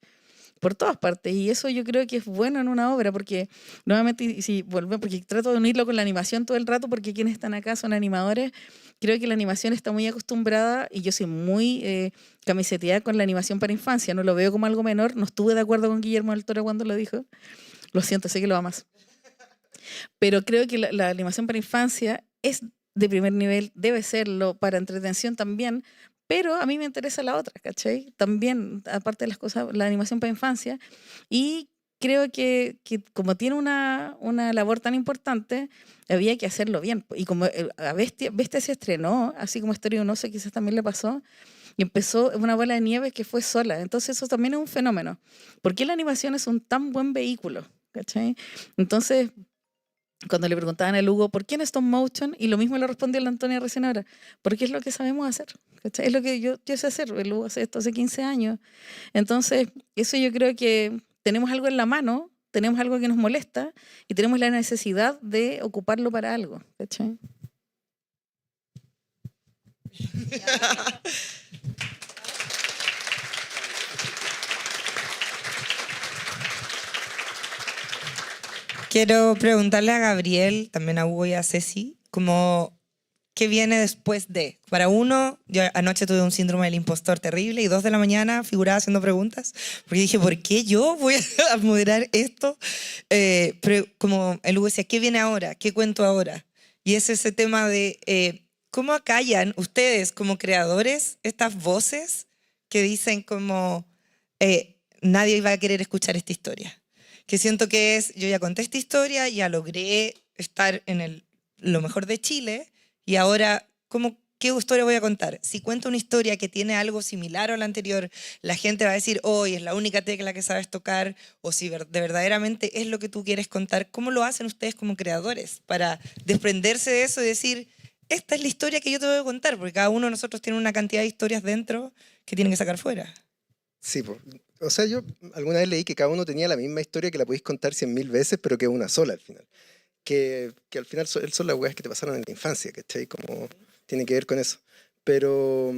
Por todas partes, y eso yo creo que es bueno en una obra, porque nuevamente, y si volvemos, porque trato de unirlo con la animación todo el rato, porque quienes están acá son animadores, creo que la animación está muy acostumbrada, y yo soy muy camiseteada con la animación para infancia, no lo veo como algo menor, no estuve de acuerdo con Guillermo del Toro cuando lo dijo, lo siento, sé que lo amas, pero creo que la animación para infancia es de primer nivel, debe serlo, para entretención también, pero a mí me interesa la otra, ¿cachai? También, aparte de las cosas, la animación para infancia, y creo que como tiene una labor tan importante, había que hacerlo bien. Y como a Bestia se estrenó, así como Historia de un oso quizás también le pasó, y empezó una bola de nieve que fue sola. Entonces eso también es un fenómeno. ¿Por qué la animación es un tan buen vehículo? ¿Cachai? Entonces, cuando le preguntaban a Hugo, ¿por qué en stop motion? Y lo mismo le respondió la Antonia recién ahora, porque es lo que sabemos hacer. ¿Cachai? Es lo que yo sé hacer. El Hugo hace esto hace 15 años. Entonces, eso yo creo que tenemos algo en la mano, tenemos algo que nos molesta y tenemos la necesidad de ocuparlo para algo. ¿Cachai? Quiero preguntarle a Gabriel, también a Hugo y a Ceci, como, ¿qué viene después de? Para uno, yo anoche tuve un síndrome del impostor terrible y 2 de la mañana figuraba haciendo preguntas, porque dije, ¿por qué yo voy a moderar esto? Pero como el Hugo decía, ¿qué viene ahora? ¿Qué cuento ahora? Y es ese tema de cómo acallan ustedes como creadores estas voces que dicen como nadie va a querer escuchar esta historia. Que siento que es, yo ya conté esta historia, ya logré estar en lo mejor de Chile y ahora, ¿qué historia voy a contar? Si cuento una historia que tiene algo similar a la anterior, la gente va a decir, hoy es la única tecla que sabes tocar, o si de verdaderamente es lo que tú quieres contar. ¿Cómo lo hacen ustedes como creadores para desprenderse de eso y decir, esta es la historia que yo te voy a contar? Porque cada uno de nosotros tiene una cantidad de historias dentro que tienen que sacar fuera. Sí, o sea, yo alguna vez leí que cada uno tenía la misma historia que la podéis contar 100.000 veces, pero que es una sola al final. Que al final son las weas que te pasaron en la infancia, ¿cachai? Como tiene que ver con eso. Pero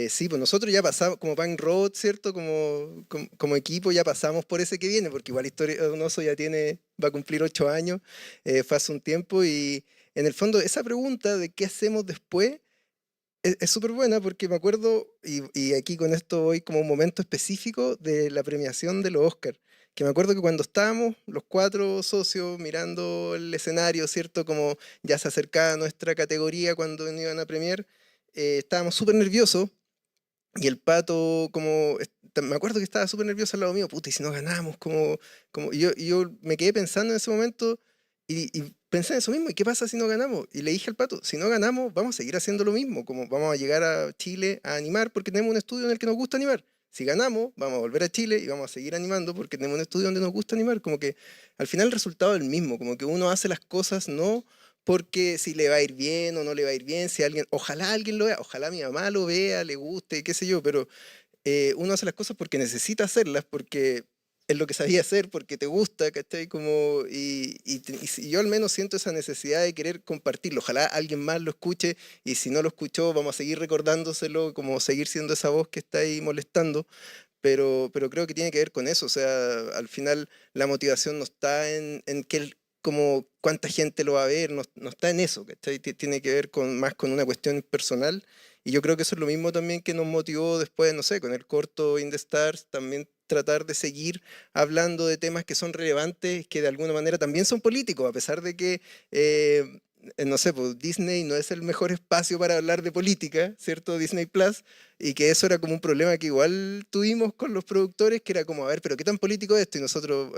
sí, pues nosotros ya pasamos, como Punk Road, ¿cierto? Como equipo ya pasamos por ese que viene, porque igual Historia de un oso ya va a cumplir 8 años, fue hace un tiempo, y en el fondo esa pregunta de qué hacemos después es súper buena porque me acuerdo, y aquí con esto voy como un momento específico de la premiación de los Oscars, que me acuerdo que cuando estábamos los 4 socios mirando el escenario, ¿cierto? Como ya se acercaba nuestra categoría cuando iban a premiar, estábamos súper nerviosos y el Pato me acuerdo que estaba súper nervioso al lado mío, puta, y si no ganamos, y yo me quedé pensando en ese momento y pensé en eso mismo, ¿y qué pasa si no ganamos? Y le dije al Pato, si no ganamos, vamos a seguir haciendo lo mismo, como vamos a llegar a Chile a animar porque tenemos un estudio en el que nos gusta animar. Si ganamos, vamos a volver a Chile y vamos a seguir animando porque tenemos un estudio donde nos gusta animar. Como que al final el resultado es el mismo, como que uno hace las cosas no porque si le va a ir bien o no le va a ir bien, si alguien, ojalá alguien lo vea, ojalá mi mamá lo vea, le guste, qué sé yo, pero uno hace las cosas porque necesita hacerlas, porque es lo que sabía hacer, porque te gusta, ¿cachai? Y si yo al menos siento esa necesidad de querer compartirlo. Ojalá alguien más lo escuche y si no lo escuchó, vamos a seguir recordándoselo, como seguir siendo esa voz que está ahí molestando. Pero creo que tiene que ver con eso. O sea, al final la motivación no está en como cuánta gente lo va a ver, no está en eso, ¿cachai? Tiene que ver más con una cuestión personal. Y yo creo que eso es lo mismo también que nos motivó después, no sé, con el corto In the Stars, también tratar de seguir hablando de temas que son relevantes, que de alguna manera también son políticos, a pesar de que no sé, pues Disney no es el mejor espacio para hablar de política, ¿cierto? Disney Plus, y que eso era como un problema que igual tuvimos con los productores, que era como, a ver, pero ¿qué tan político es esto? Y nosotros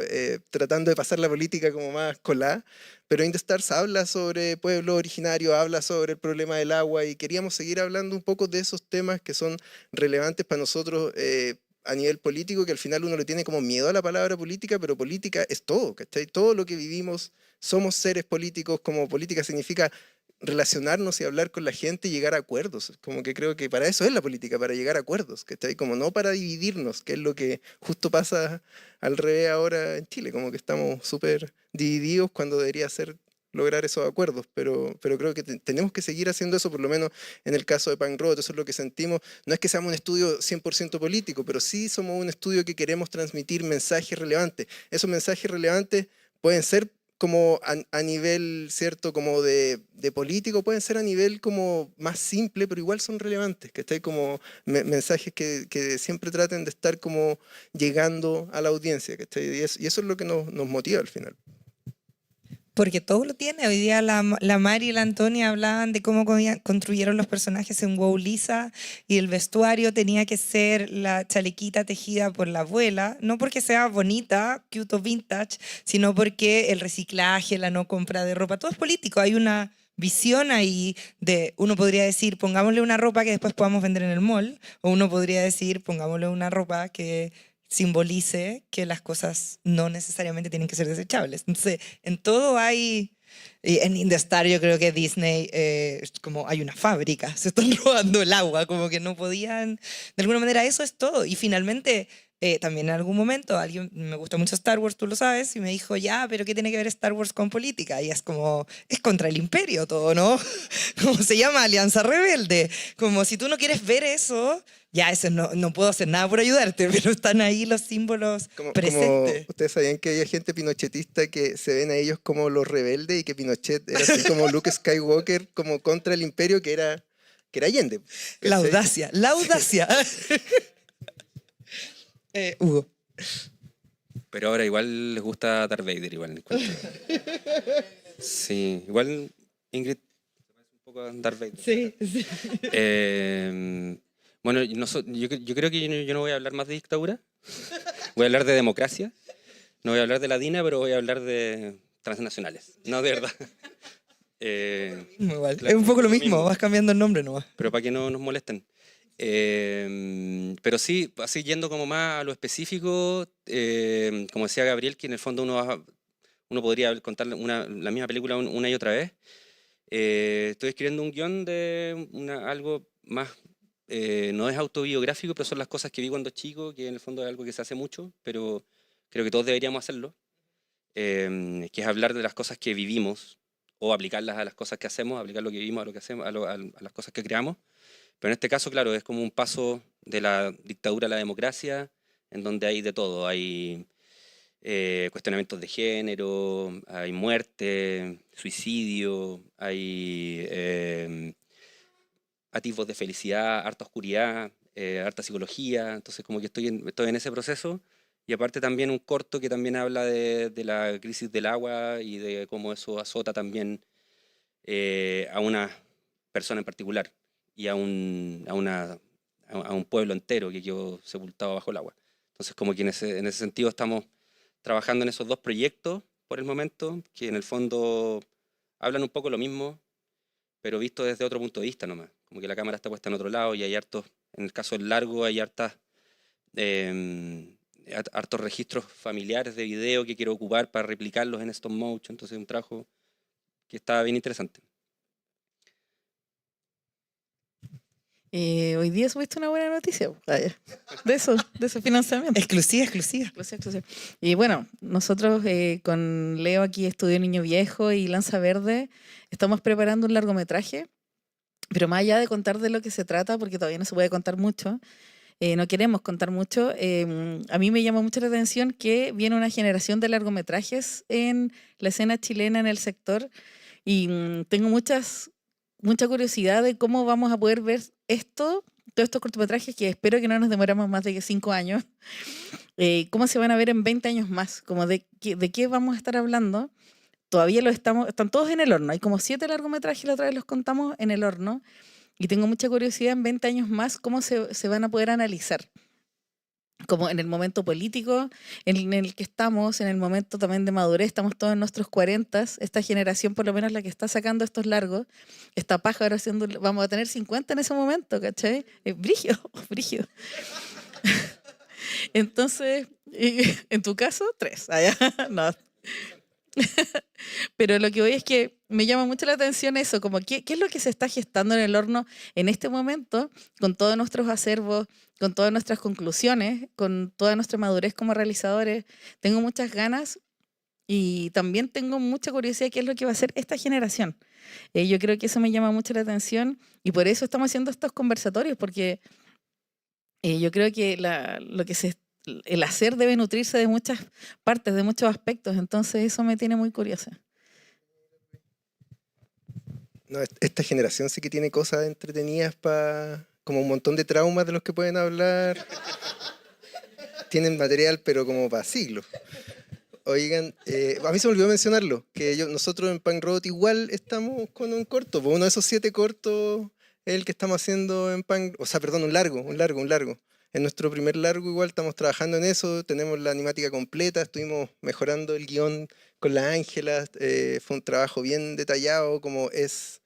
tratando de pasar la política como más colada, pero In the Stars habla sobre pueblo originario, habla sobre el problema del agua, y queríamos seguir hablando un poco de esos temas que son relevantes para nosotros, a nivel político, que al final uno le tiene como miedo a la palabra política, pero política es todo, ¿cachai? Todo lo que vivimos, somos seres políticos, como política significa relacionarnos y hablar con la gente y llegar a acuerdos. Como que creo que para eso es la política, para llegar a acuerdos, ¿cachai? Como no para dividirnos, que es lo que justo pasa al revés ahora en Chile, como que estamos súper divididos cuando debería ser lograr esos acuerdos, pero creo que tenemos que seguir haciendo eso, por lo menos en el caso de Punk Rock, eso es lo que sentimos. No es que seamos un estudio 100% político, pero sí somos un estudio que queremos transmitir mensajes relevantes. Esos mensajes relevantes pueden ser como a nivel, ¿cierto? Como de político, pueden ser a nivel como más simple, pero igual son relevantes, que estén como mensajes que siempre traten de estar como llegando a la audiencia, que y eso es lo que nos motiva al final. Porque todo lo tiene. Hoy día la Mari y la Antonia hablaban de cómo construyeron los personajes en WoW Lisa y el vestuario tenía que ser la chalequita tejida por la abuela, no porque sea bonita, cute o vintage, sino porque el reciclaje, la no compra de ropa, todo es político. Hay una visión ahí de, uno podría decir, pongámosle una ropa que después podamos vender en el mall, o uno podría decir, pongámosle una ropa que simbolice que las cosas no necesariamente tienen que ser desechables. Entonces, en todo hay... En In the Star yo creo que Disney es como hay una fábrica, se están robando el agua, como que no podían... De alguna manera eso es todo. Y finalmente, también en algún momento, alguien, me gusta mucho Star Wars, tú lo sabes, y me dijo, ya, pero ¿qué tiene que ver Star Wars con política? Y es como, es contra el imperio todo, ¿no? Como se llama Alianza Rebelde. Como si tú no quieres ver eso, ya eso no puedo hacer nada por ayudarte, pero están ahí los símbolos presentes. Como ustedes sabían que hay gente pinochetista que se ven a ellos como los rebeldes y que Pinochet era así como Luke Skywalker, como contra el imperio que era Allende. ¿Cachai? La audacia, la audacia. Hugo. Pero ahora igual les gusta Darth Vader, igual. Encuentro. Sí, igual Ingrid se parece un poco a Darth Vader. Sí, sí. Bueno, yo creo que yo no voy a hablar más de dictadura. Voy a hablar de democracia. No voy a hablar de la DINA, pero voy a hablar de transnacionales. No, de verdad. Igual. Claro, Es un poco lo lo mismo, mismo. vas cambiando el nombre nomás. Pero para que no nos molesten. Pero sí, así yendo como más a lo específico, como decía Gabriel, que en el fondo uno podría contar la misma película una y otra vez. Estoy escribiendo un guión de algo más, no es autobiográfico, pero son las cosas que vi cuando chico, que en el fondo es algo que se hace mucho, pero creo que todos deberíamos hacerlo, que es hablar de las cosas que vivimos o aplicarlas a las cosas que hacemos, aplicar lo que vivimos a lo que hacemos, a las cosas que creamos. Pero en este caso, claro, es como un paso de la dictadura a la democracia, en donde hay de todo. Hay cuestionamientos de género, hay muerte, suicidio, hay atisbos de felicidad, harta oscuridad, harta psicología. Entonces, como que estoy en ese proceso. Y aparte también un corto que también habla de la crisis del agua y de cómo eso azota también a una persona en particular y a un pueblo entero que quedó sepultado bajo el agua. Entonces, como que en ese sentido estamos trabajando en esos dos proyectos por el momento, que en el fondo hablan un poco lo mismo, pero visto desde otro punto de vista nomás. Como que la cámara está puesta en otro lado y hay hartos, en el caso del largo, hay hartos registros familiares de video que quiero ocupar para replicarlos en stop motion. Entonces es un trabajo que está bien interesante. Hoy día subiste una buena noticia de ese financiamiento. Exclusiva. Exclusiva. Y bueno, nosotros con Leo aquí, Estudio Niño Viejo y Lanza Verde, estamos preparando un largometraje, pero más allá de contar de lo que se trata, porque todavía no se puede contar mucho, no queremos contar mucho, a mí me llama mucho la atención que viene una generación de largometrajes en la escena chilena, en el sector, y tengo mucha curiosidad de cómo vamos a poder ver esto todos estos cortometrajes que espero que no nos demoremos más de 5 años, cómo se van a ver en 20 años más, como de qué vamos a estar hablando. Todavía están todos en el horno. Hay como 7 largometrajes, la otra vez los contamos, en el horno. Y tengo mucha curiosidad en 20 años más cómo se van a poder analizar. Como en el momento político en el que estamos, en el momento también de madurez, estamos todos en nuestros 40, esta generación, por lo menos la que está sacando estos largos, esta paja ahora vamos a tener 50 en ese momento, ¿cachai? Brígido, brígido. Entonces, en tu caso, 3. Allá, no. Pero lo que voy es que me llama mucho la atención eso, como qué es lo que se está gestando en el horno en este momento, con todos nuestros acervos, con todas nuestras conclusiones, con toda nuestra madurez como realizadores. Tengo muchas ganas y también tengo mucha curiosidad de qué es lo que va a hacer esta generación. Yo creo que eso me llama mucho la atención y por eso estamos haciendo estos conversatorios, porque yo creo que el hacer debe nutrirse de muchas partes, de muchos aspectos, entonces eso me tiene muy curiosa. No, esta generación sí que tiene cosas entretenidas como un montón de traumas de los que pueden hablar. Tienen material, pero como para siglos. Oigan, a mí se me olvidó mencionarlo, que nosotros en Punk Road igual estamos con un corto, uno de esos 7 cortos es el que estamos haciendo en Punk, o sea, perdón, un largo. En nuestro primer largo igual estamos trabajando en eso, tenemos la animática completa, estuvimos mejorando el guión con la Ángela, fue un trabajo bien detallado, como es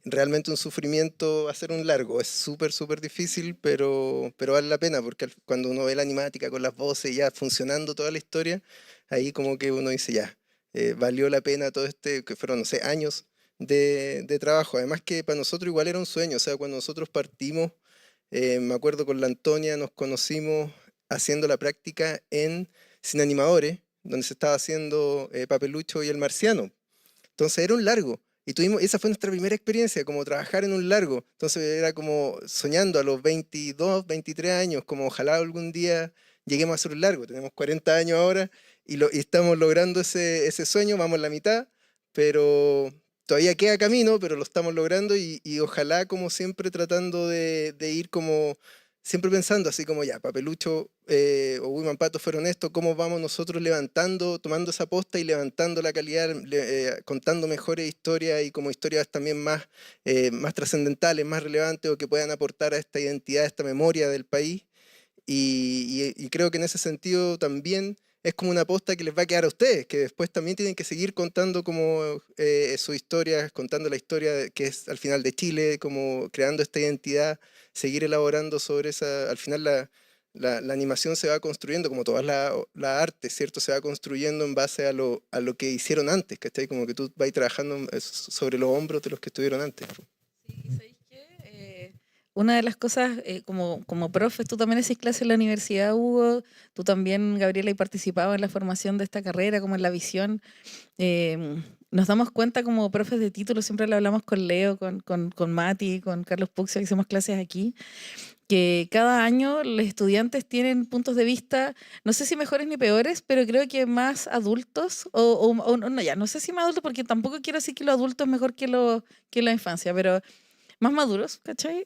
realmente un sufrimiento hacer un largo, es súper, súper difícil, pero vale la pena, porque cuando uno ve la animática con las voces ya funcionando toda la historia, ahí como que uno dice ya, valió la pena todo que fueron, no sé, años de trabajo, además que para nosotros igual era un sueño, o sea, cuando nosotros partimos, me acuerdo con la Antonia nos conocimos haciendo la práctica en Sin Animadores, donde se estaba haciendo Papelucho y el Marciano. Entonces era un largo. Y esa fue nuestra primera experiencia, como trabajar en un largo. Entonces era como soñando a los 22, 23 años, como ojalá algún día lleguemos a hacer un largo. Tenemos 40 años ahora y estamos logrando ese sueño, vamos a la mitad, pero todavía queda camino, pero lo estamos logrando y ojalá, como siempre, tratando de ir como, siempre pensando así como ya, Papelucho o Women Pato fueron esto, cómo vamos nosotros levantando, tomando esa posta y levantando la calidad, contando mejores historias y como historias también más trascendentales, más relevantes o que puedan aportar a esta identidad, a esta memoria del país. Y creo que en ese sentido también es como una posta que les va a quedar a ustedes, que después también tienen que seguir contando como sus historias, contando la historia que es al final de Chile, como creando esta identidad, seguir elaborando sobre esa, al final la animación se va construyendo, como toda la arte, ¿cierto? Se va construyendo en base a lo que hicieron antes, ¿cachai? Como que tú vas trabajando sobre los hombros de los que estuvieron antes. Sí, ¿sabéis qué? Una de las cosas, como profe, tú también haces clases en la universidad, Hugo, tú también, Gabriela, y participabas en la formación de esta carrera, como en la visión. Nos damos cuenta como profes de título, siempre lo hablamos con Leo, con Mati, con Carlos Puxia, que hacemos clases aquí, que cada año los estudiantes tienen puntos de vista, no sé si mejores ni peores, pero creo que más adultos, o no, ya, no sé si más adultos, porque tampoco quiero decir que lo adulto es mejor que la infancia, pero más maduros, ¿cachai?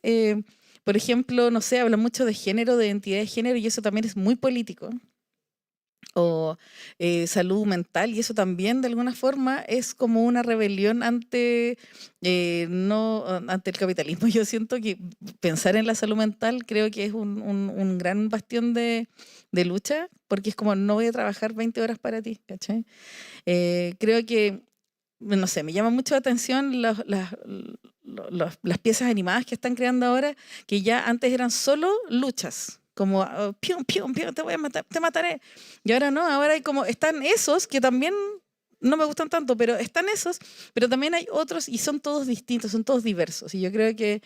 Por ejemplo, no sé, hablan mucho de género, de identidad de género, y eso también es muy político. O salud mental, y eso también de alguna forma es como una rebelión ante el capitalismo. Yo siento que pensar en la salud mental creo que es un gran bastión de lucha, porque es como no voy a trabajar 20 horas para ti, ¿cachai? Creo que, no sé, me llama mucho la atención las piezas animadas que están creando ahora, que ya antes eran solo luchas, como pium, pium, pium, te voy a matar, te mataré. Y ahora no, ahora hay como, están esos que también no me gustan tanto, pero están esos, pero también hay otros y son todos distintos, son todos diversos. Y yo creo que,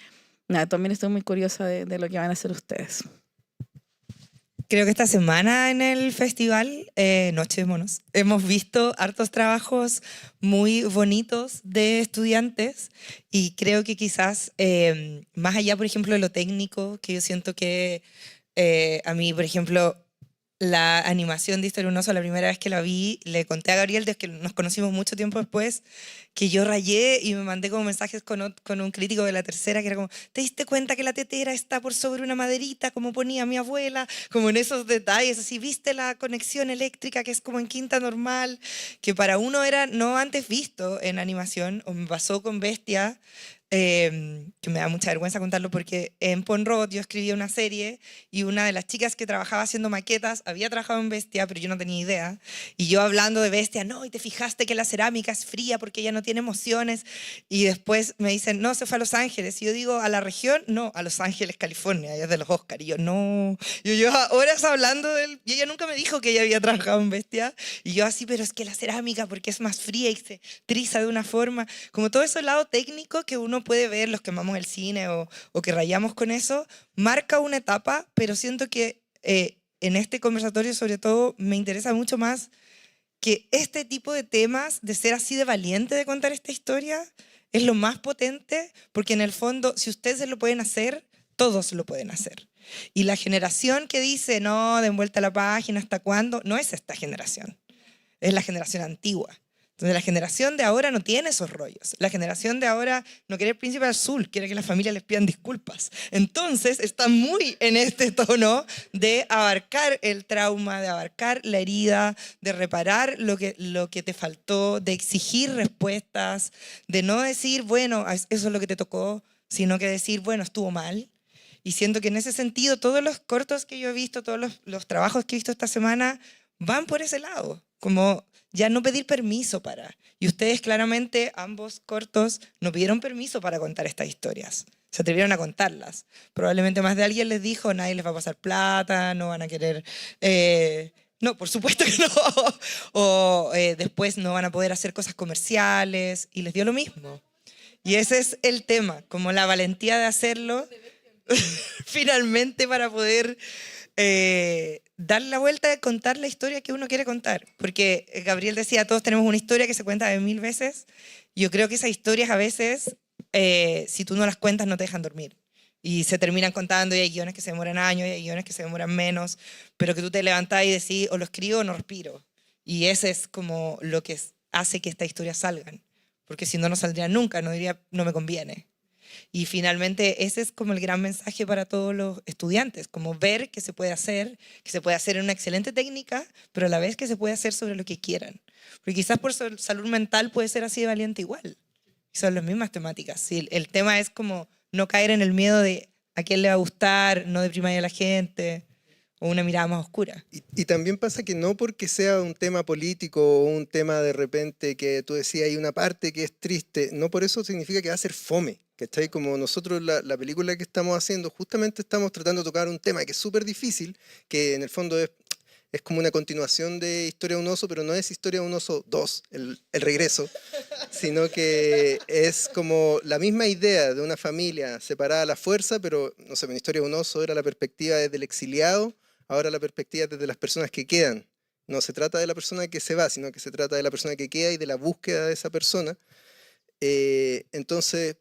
nada, también estoy muy curiosa de lo que van a hacer ustedes. Creo que esta semana en el festival Noche de Monos hemos visto hartos trabajos muy bonitos de estudiantes y creo que quizás más allá, por ejemplo, de lo técnico, que yo siento que a mí, por ejemplo, la animación de Historia de un Oso, la primera vez que la vi, le conté a Gabriel, desde que nos conocimos mucho tiempo después, que yo rayé y me mandé como mensajes con un crítico de La Tercera que era como, ¿te diste cuenta que la tetera está por sobre una maderita como ponía mi abuela? Como en esos detalles, así, ¿viste la conexión eléctrica que es como en quinta normal? Que para uno era no antes visto en animación, o me pasó con Bestia, que me da mucha vergüenza contarlo porque en Ponrod yo escribía una serie y una de las chicas que trabajaba haciendo maquetas había trabajado en Bestia, pero yo no tenía idea. Y yo hablando de Bestia, no, y te fijaste que la cerámica es fría porque ella no tiene emociones. Y después me dicen, no, se fue a Los Ángeles. Y yo digo, ¿a la región? No, a Los Ángeles, California, ella es de los Oscar. Y yo, no. Y yo horas hablando del... Y ella nunca me dijo que ella había trabajado en Bestia. Y yo así, pero es que la cerámica porque es más fría y se triza de una forma. Como todo ese lado técnico que uno puede ver, los que amamos el cine o que rayamos con eso, marca una etapa, pero siento que en este conversatorio sobre todo me interesa mucho más que este tipo de temas, de ser así de valiente de contar esta historia, es lo más potente, porque en el fondo, si ustedes lo pueden hacer, todos lo pueden hacer. Y la generación que dice, no, den vuelta a la página, ¿hasta cuándo? No es esta generación, es la generación antigua. Entonces la generación de ahora no tiene esos rollos. La generación de ahora no quiere el príncipe azul, quiere que las familias les pidan disculpas. Entonces está muy en este tono de abarcar el trauma, de abarcar la herida, de reparar lo que te faltó, de exigir respuestas, de no decir, bueno, eso es lo que te tocó, sino que decir, bueno, estuvo mal. Y siento que en ese sentido todos los cortos que yo he visto, todos los trabajos que he visto esta semana van por ese lado, como ya no pedir permiso para. Y ustedes claramente, ambos cortos, no pidieron permiso para contar estas historias. Se atrevieron a contarlas. Probablemente más de alguien les dijo, nadie les va a pasar plata, no van a querer... no, por supuesto que no. O después no van a poder hacer cosas comerciales. Y les dio lo mismo. Y ese es el tema, como la valentía de hacerlo finalmente para poder... dar la vuelta de contar la historia que uno quiere contar. Porque Gabriel decía, todos tenemos una historia que se cuenta de 1000 veces. Yo creo que esas historias a veces, si tú no las cuentas, no te dejan dormir. Y se terminan contando y hay guiones que se demoran años y hay guiones que se demoran menos, pero que tú te levantás y decís, o lo escribo o no respiro. Y ese es como lo que hace que estas historias salgan. Porque si no, no saldrían nunca, no diría, no me conviene. Y finalmente ese es como el gran mensaje para todos los estudiantes, como ver que se puede hacer en una excelente técnica, pero a la vez que se puede hacer sobre lo que quieran. Porque quizás por salud mental puede ser así de valiente igual. Y son las mismas temáticas. Sí, el tema es como no caer en el miedo de a quién le va a gustar, no deprimir a la gente, o una mirada más oscura. Y también pasa que no porque sea un tema político o un tema de repente que tú decías hay una parte que es triste, no por eso significa que va a ser fome. ¿Cachai? Como nosotros la película que estamos haciendo, justamente estamos tratando de tocar un tema que es súper difícil, que en el fondo es como una continuación de Historia de un oso, pero no es Historia de un oso 2, el regreso, sino que es como la misma idea de una familia separada a la fuerza, pero no sé, en Historia de un oso era la perspectiva desde el exiliado, ahora la perspectiva desde las personas que quedan. No se trata de la persona que se va, sino que se trata de la persona que queda y de la búsqueda de esa persona. Entonces,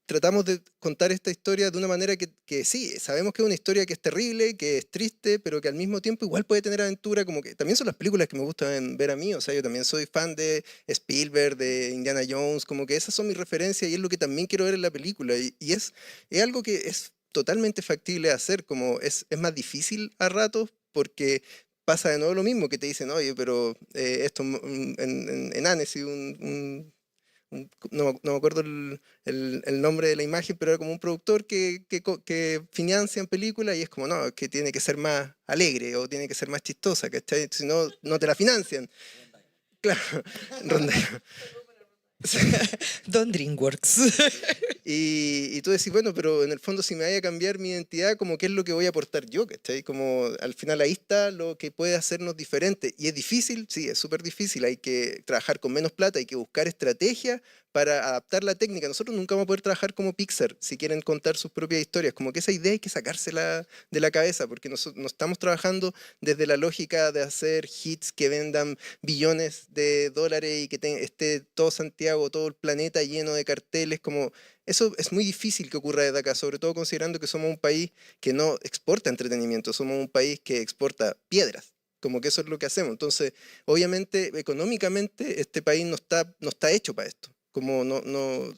tratamos de contar esta historia de una manera que sí, sabemos que es una historia que es terrible, que es triste, pero que al mismo tiempo igual puede tener aventura, como que también son las películas que me gustan ver a mí, o sea, yo también soy fan de Spielberg, de Indiana Jones, como que esas son mis referencias y es lo que también quiero ver en la película, y es algo que es totalmente factible de hacer, como es más difícil a ratos, porque pasa de nuevo lo mismo, que te dicen, oye, pero esto en Annecy, no me acuerdo el nombre de la imagen, pero era como un productor que financian películas y es como, no, que tiene que ser más alegre o tiene que ser más chistosa, ¿cachai? Si no, no te la financian. Claro, Rondero. Don DreamWorks. Y tú decís, bueno, pero en el fondo si me vaya a cambiar mi identidad, como qué es lo que voy a aportar yo, ¿cachai? Como al final ahí está lo que puede hacernos diferentes. Y es difícil, sí, es súper difícil, hay que trabajar con menos plata, hay que buscar estrategias para adaptar la técnica. Nosotros nunca vamos a poder trabajar como Pixar si quieren contar sus propias historias. Como que esa idea hay que sacársela de la cabeza, porque no estamos trabajando desde la lógica de hacer hits que vendan billones de dólares y que esté todo Santiago, todo el planeta lleno de carteles. Como eso es muy difícil que ocurra desde acá, sobre todo considerando que somos un país que no exporta entretenimiento, somos un país que exporta piedras. Como que eso es lo que hacemos. Entonces, obviamente, económicamente, este país no está hecho para esto. Como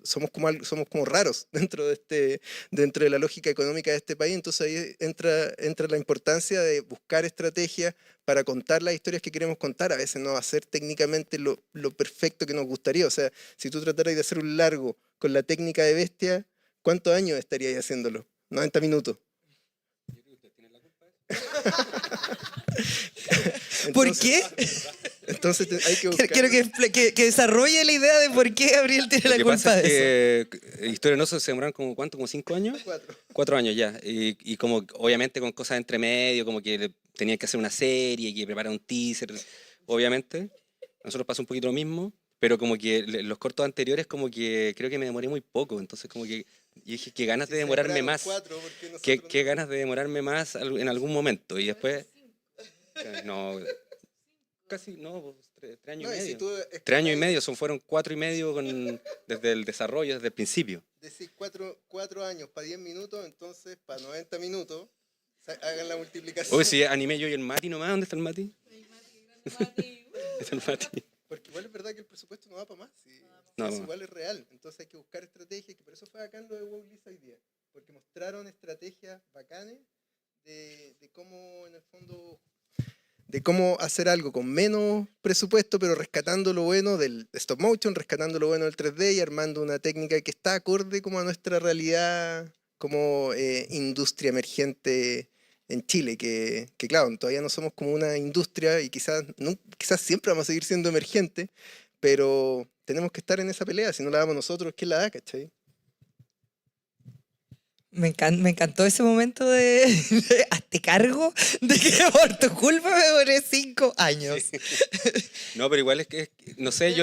somos somos como raros dentro de la lógica económica de este país. Entonces ahí entra la importancia de buscar estrategias para contar las historias que queremos contar. A veces no va a ser técnicamente lo perfecto que nos gustaría. O sea, si tú trataras de hacer un largo con la técnica de Bestia, ¿cuántos años estarías haciéndolo? 90 minutos. ¿Por Entonces- qué? Entonces hay que buscar. Quiero que desarrolle la idea de por qué Gabriel tiene Lo la que culpa pasa de eso. es que Historia Noso se demoraron como, ¿cuánto? ¿Como 5 años? 4. 4 años ya. Y como obviamente con cosas entre medio, como que tenían que hacer una serie, que preparar un teaser, obviamente. A nosotros pasa un poquito lo mismo, pero como que los cortos anteriores como que creo que me demoré muy poco, entonces como que yo dije, qué ganas de demorarme más, qué ganas de demorarme más en algún momento. Y después, no, casi, no, pues, 3 años y medio. 3 años y medio, fueron 4 y medio desde el desarrollo, desde el principio. Decís 4 años para 10 minutos, entonces para 90 minutos, hagan la multiplicación. Oye, si animé yo y el Mati nomás, ¿dónde está el Mati? Está el Mati. Porque igual es verdad que el presupuesto no va para más. No, Eso no. igual es real. Entonces hay que buscar estrategias, que por eso fue bacán lo de Wowlisa hoy día. Porque mostraron estrategias bacanes de cómo, en el fondo, de cómo hacer algo con menos presupuesto, pero rescatando lo bueno del stop motion, rescatando lo bueno del 3D y armando una técnica que está acorde como a nuestra realidad como industria emergente en Chile, que claro, todavía no somos como una industria y quizás siempre vamos a seguir siendo emergentes, pero tenemos que estar en esa pelea. Si no la damos nosotros, ¿quién la da, cachai? Me encantó ese momento de hazte cargo de que por tu culpa me demoré 5 años. No, pero igual es que, no sé,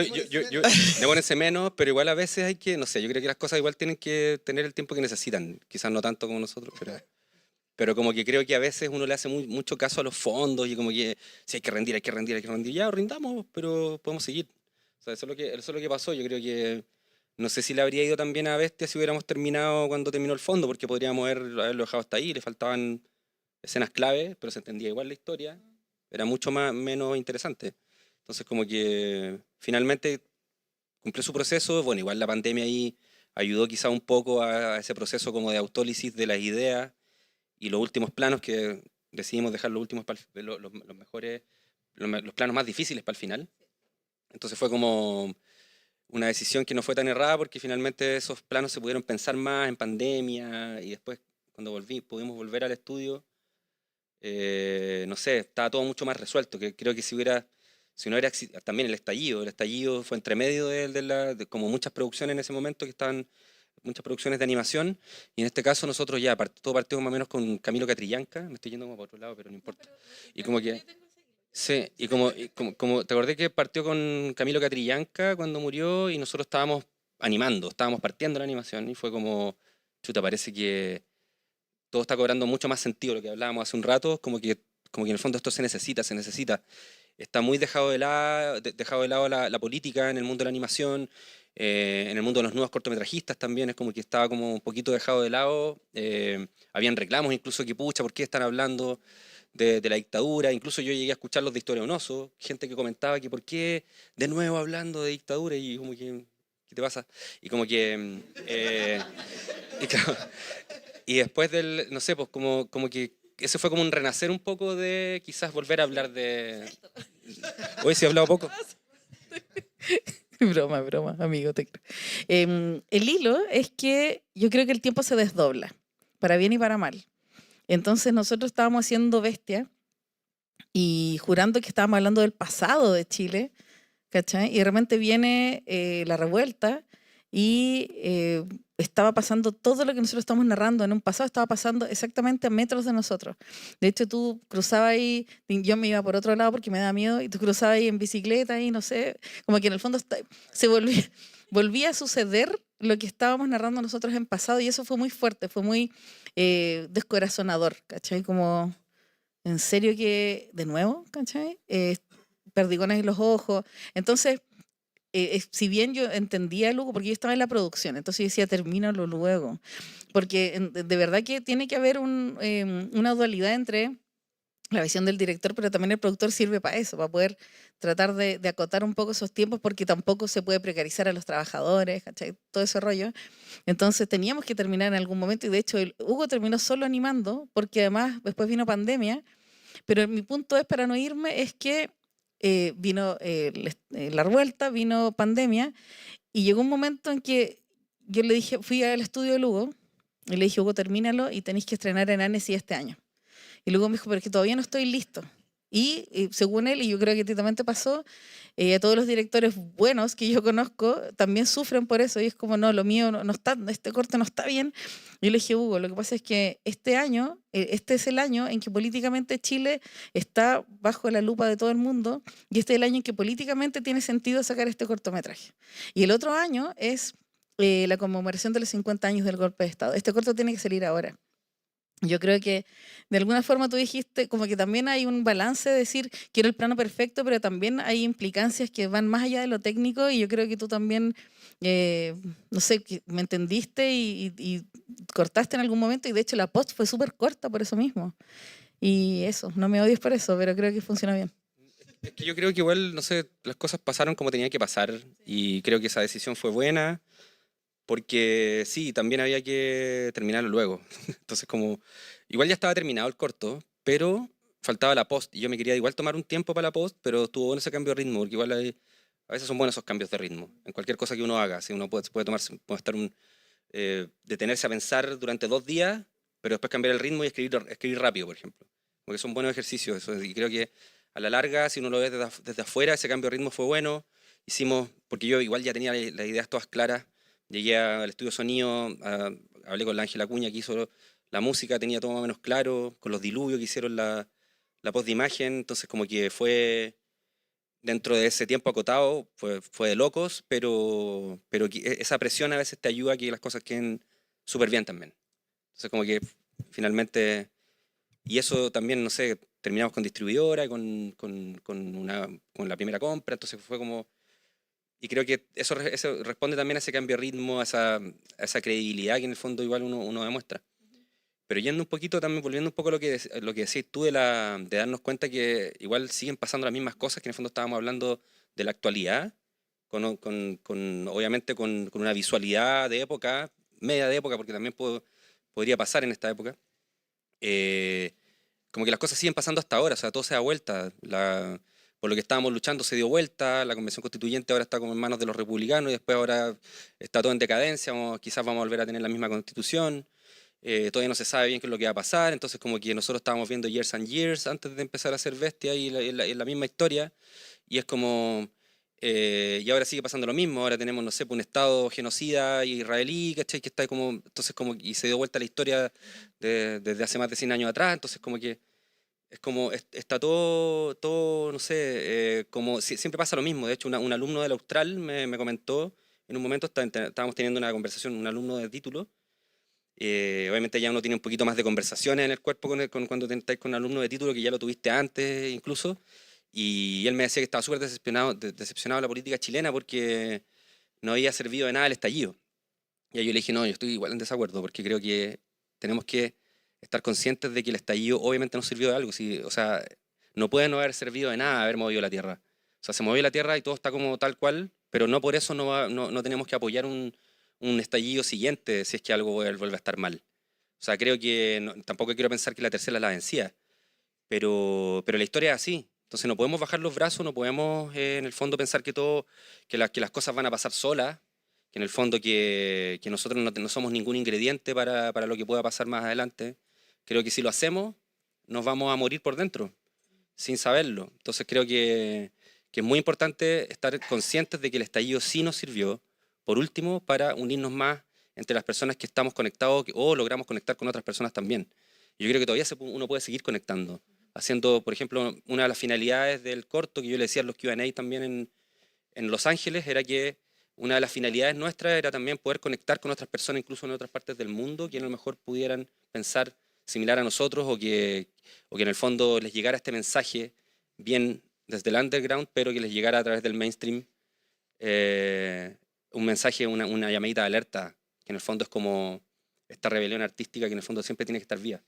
demórense menos, pero igual a veces hay que, no sé, yo creo que las cosas igual tienen que tener el tiempo que necesitan, quizás no tanto como nosotros, pero como que creo que a veces uno le hace mucho caso a los fondos y como que si hay que rendir, ya rindamos, pero podemos seguir. O sea, eso es lo que pasó, yo creo que no sé si le habría ido tan bien a Bestia si hubiéramos terminado cuando terminó el fondo, porque podríamos haberlo dejado hasta ahí, le faltaban escenas clave, pero se entendía igual la historia, era mucho menos interesante. Entonces como que finalmente cumplió su proceso, bueno, igual la pandemia ahí ayudó quizá un poco a ese proceso como de autólisis de las ideas y los últimos planos que decidimos dejar los últimos, los mejores, los planos más difíciles para el final. Entonces fue como una decisión que no fue tan errada porque finalmente esos planos se pudieron pensar más en pandemia y después cuando pudimos volver al estudio, no sé, estaba todo mucho más resuelto, que creo que si no era también el estallido fue entre medio de como muchas producciones en ese momento que estaban, muchas producciones de animación, y en este caso nosotros ya todo partió más o menos con Camilo Catrillanca, me estoy yendo como para otro lado, pero no importa. Y como que, sí, y como te acordé que partió con Camilo Catrillanca cuando murió y nosotros estábamos estábamos partiendo la animación y fue como, chuta, parece que todo está cobrando mucho más sentido, lo que hablábamos hace un rato, como que en el fondo esto se necesita. Está muy dejado de lado la política en el mundo de la animación, en el mundo de los nuevos cortometrajistas también, es como que estaba como un poquito dejado de lado. Habían reclamos incluso que, pucha, ¿por qué están hablando de la dictadura? Incluso yo llegué a escuchar los de Historia Onoso, gente que comentaba que por qué de nuevo hablando de dictadura y como que, ¿qué te pasa? Y como que... y, claro, y después no sé, pues como que ese fue como un renacer un poco de quizás volver a hablar de... Hoy sí he hablado poco. Broma, amigo, te creo. El hilo es que yo creo que el tiempo se desdobla, para bien y para mal. Entonces nosotros estábamos haciendo Bestia y jurando que estábamos hablando del pasado de Chile, ¿cachai? Y de repente viene la revuelta y estaba pasando todo lo que nosotros estamos narrando en un pasado, estaba pasando exactamente a metros de nosotros. De hecho, tú cruzabas ahí, yo me iba por otro lado porque me daba miedo, y tú cruzabas ahí en bicicleta y no sé, como que en el fondo se volvía a suceder lo que estábamos narrando nosotros en pasado, y eso fue muy fuerte, fue muy descorazonador, ¿cachai? Como, en serio que, de nuevo, ¿cachai? Perdigones en los ojos. Entonces, si bien yo entendía luego, porque yo estaba en la producción, entonces yo decía, termínalo luego. Porque de verdad que tiene que haber una dualidad entre la visión del director, pero también el productor sirve para eso, para poder tratar de acotar un poco esos tiempos, porque tampoco se puede precarizar a los trabajadores, ¿cachai? Todo ese rollo. Entonces teníamos que terminar en algún momento, y de hecho Hugo terminó solo animando, porque además después vino pandemia, pero mi punto es, para no irme, es que vino la revuelta, vino pandemia, y llegó un momento en que yo le dije, fui al estudio de Hugo, y le dije, Hugo, termínalo y tenéis que estrenar en Annecy este año. Y luego me dijo, pero es que todavía no estoy listo. Y según él, y yo creo que a ti también te pasó, a todos los directores buenos que yo conozco también sufren por eso. Y es como, no, lo mío no está, este corte no está bien. Yo le dije, Hugo, lo que pasa es que este año, este es el año en que políticamente Chile está bajo la lupa de todo el mundo, y este es el año en que políticamente tiene sentido sacar este cortometraje. Y el otro año es la conmemoración de los 50 años del golpe de Estado. Este corto tiene que salir ahora. Yo creo que de alguna forma tú dijiste como que también hay un balance de decir quiero el plano perfecto, pero también hay implicancias que van más allá de lo técnico, y yo creo que tú también, no sé, que me entendiste y cortaste en algún momento, y de hecho la post fue súper corta por eso mismo. Y eso, no me odies por eso, pero creo que funciona bien. Es que yo creo que igual, no sé, las cosas pasaron como tenían que pasar y creo que esa decisión fue buena porque sí, también había que terminarlo luego. Entonces como, igual ya estaba terminado el corto, pero faltaba la post y yo me quería igual tomar un tiempo para la post, pero estuvo bueno ese cambio de ritmo, porque igual a veces son buenos esos cambios de ritmo en cualquier cosa que uno haga. Si uno puede tomarse, puede estar detenerse a pensar durante 2 días, pero después cambiar el ritmo y escribir rápido, por ejemplo. Porque son buenos ejercicios eso, y creo que a la larga, si uno lo ve desde afuera, ese cambio de ritmo fue bueno. Hicimos, porque yo igual ya tenía las ideas todas claras, llegué al estudio de sonido, hablé con la Ángela Acuña que hizo la música, tenía todo más o menos claro, con los diluvios que hicieron la post de imagen, entonces como que fue dentro de ese tiempo acotado, fue de locos, pero esa presión a veces te ayuda a que las cosas queden súper bien también. Entonces como que finalmente, y eso también, no sé, terminamos con distribuidora, con la primera compra, entonces fue como, y creo que eso responde también a ese cambio de ritmo, a esa credibilidad que en el fondo igual uno demuestra. Pero yendo un poquito también, volviendo un poco a lo que decís tú de darnos cuenta que igual siguen pasando las mismas cosas, que en el fondo estábamos hablando de la actualidad, obviamente con una visualidad de época, media de época, porque también podría pasar en esta época. eh, Como que las cosas siguen pasando hasta ahora, o sea, todo se da vuelta. Por lo que estábamos luchando se dio vuelta, la convención constituyente ahora está como en manos de los republicanos y después ahora está todo en decadencia, quizás vamos a volver a tener la misma constitución. Todavía no se sabe bien qué es lo que va a pasar, entonces como que nosotros estábamos viendo Years and Years antes de empezar a hacer Bestia y la misma historia, y es como, y ahora sigue pasando lo mismo, ahora tenemos, no sé, pues, un estado genocida israelí, ¿cachai? Que está como, entonces como, y se dio vuelta la historia desde hace más de 100 años atrás, entonces como que es como, está todo, no sé, como siempre pasa lo mismo. De hecho, un alumno del Austral me comentó, en un momento estábamos teniendo una conversación, un alumno de título, obviamente ya uno tiene un poquito más de conversaciones en el cuerpo cuando estáis con un alumno de título que ya lo tuviste antes incluso, y él me decía que estaba súper decepcionado de la política chilena porque no había servido de nada el estallido. Y ahí yo le dije, no, yo estoy igual en desacuerdo porque creo que tenemos que estar conscientes de que el estallido obviamente nos sirvió de algo. Sí, o sea, no puede no haber servido de nada haber movido la Tierra. O sea, se movió la Tierra y todo está como tal cual, pero no por eso no tenemos que apoyar un estallido siguiente si es que algo vuelve a estar mal. O sea, creo que tampoco quiero pensar que la tercera es la vencida, pero la historia es así. Entonces no podemos bajar los brazos, no podemos en el fondo pensar que las cosas van a pasar solas, que en el fondo que nosotros no somos ningún ingrediente para lo que pueda pasar más adelante. Creo que si lo hacemos, nos vamos a morir por dentro, sin saberlo. Entonces creo que es muy importante estar conscientes de que el estallido sí nos sirvió, por último, para unirnos más entre las personas que estamos conectados o logramos conectar con otras personas también. Yo creo que todavía uno puede seguir conectando, haciendo, por ejemplo, una de las finalidades del corto que yo le decía a los Q&A también en Los Ángeles, era que una de las finalidades nuestras era también poder conectar con otras personas, incluso en otras partes del mundo, que a lo mejor pudieran pensar similar a nosotros o que en el fondo les llegara este mensaje bien desde el underground, pero que les llegara a través del mainstream, un mensaje, una llamadita de alerta, que en el fondo es como esta rebelión artística que en el fondo siempre tiene que estar viva.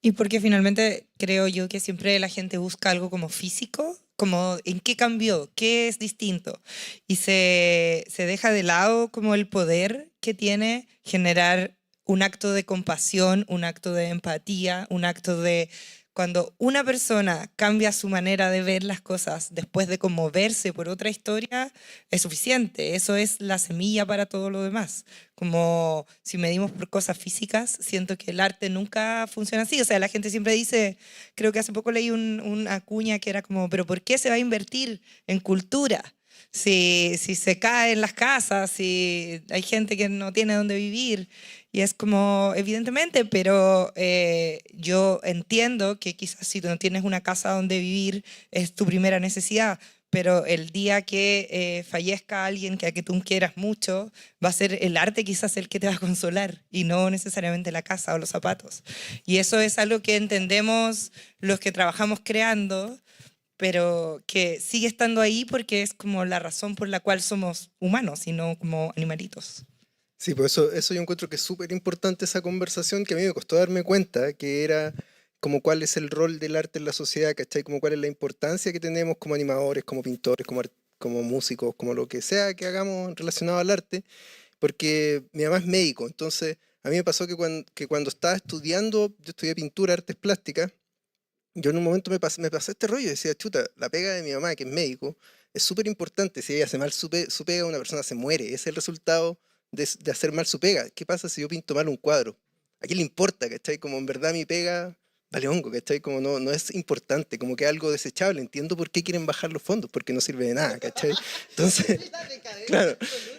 Y porque finalmente creo yo que siempre la gente busca algo como físico, como en qué cambió, qué es distinto. Y se deja de lado como el poder que tiene generar un acto de compasión, un acto de empatía, un acto de... Cuando una persona cambia su manera de ver las cosas después de conmoverse por otra historia, es suficiente. Eso es la semilla para todo lo demás. Como si medimos por cosas físicas, siento que el arte nunca funciona así. O sea, la gente siempre dice, creo que hace poco leí una cuña que era como, pero ¿por qué se va a invertir en cultura? Si se caen las casas, si hay gente que no tiene dónde vivir. Y es como, evidentemente, pero yo entiendo que quizás si tú no tienes una casa donde vivir es tu primera necesidad, pero el día que fallezca alguien que a que tú quieras mucho, va a ser el arte quizás el que te va a consolar y no necesariamente la casa o los zapatos. Y eso es algo que entendemos los que trabajamos creando, pero que sigue estando ahí porque es como la razón por la cual somos humanos y no como animalitos. Sí, pues eso yo encuentro que es súper importante esa conversación que a mí me costó darme cuenta, que era como cuál es el rol del arte en la sociedad, ¿cachai? Como cuál es la importancia que tenemos como animadores, como pintores, como músicos, como lo que sea que hagamos relacionado al arte, porque mi mamá es médico, entonces a mí me pasó que cuando estaba estudiando, yo estudié pintura, artes plásticas, yo en un momento me pasé este rollo y decía, chuta, la pega de mi mamá, que es médico, es súper importante. Si ella hace mal su pega, una persona se muere. Ese es el resultado de hacer mal su pega. ¿Qué pasa si yo pinto mal un cuadro? ¿A quién le importa, cachai? Como en verdad mi pega vale hongo, cachai? Como no es importante, como que es algo desechable. Entiendo por qué quieren bajar los fondos, porque no sirve de nada, cachai. Entonces, claro,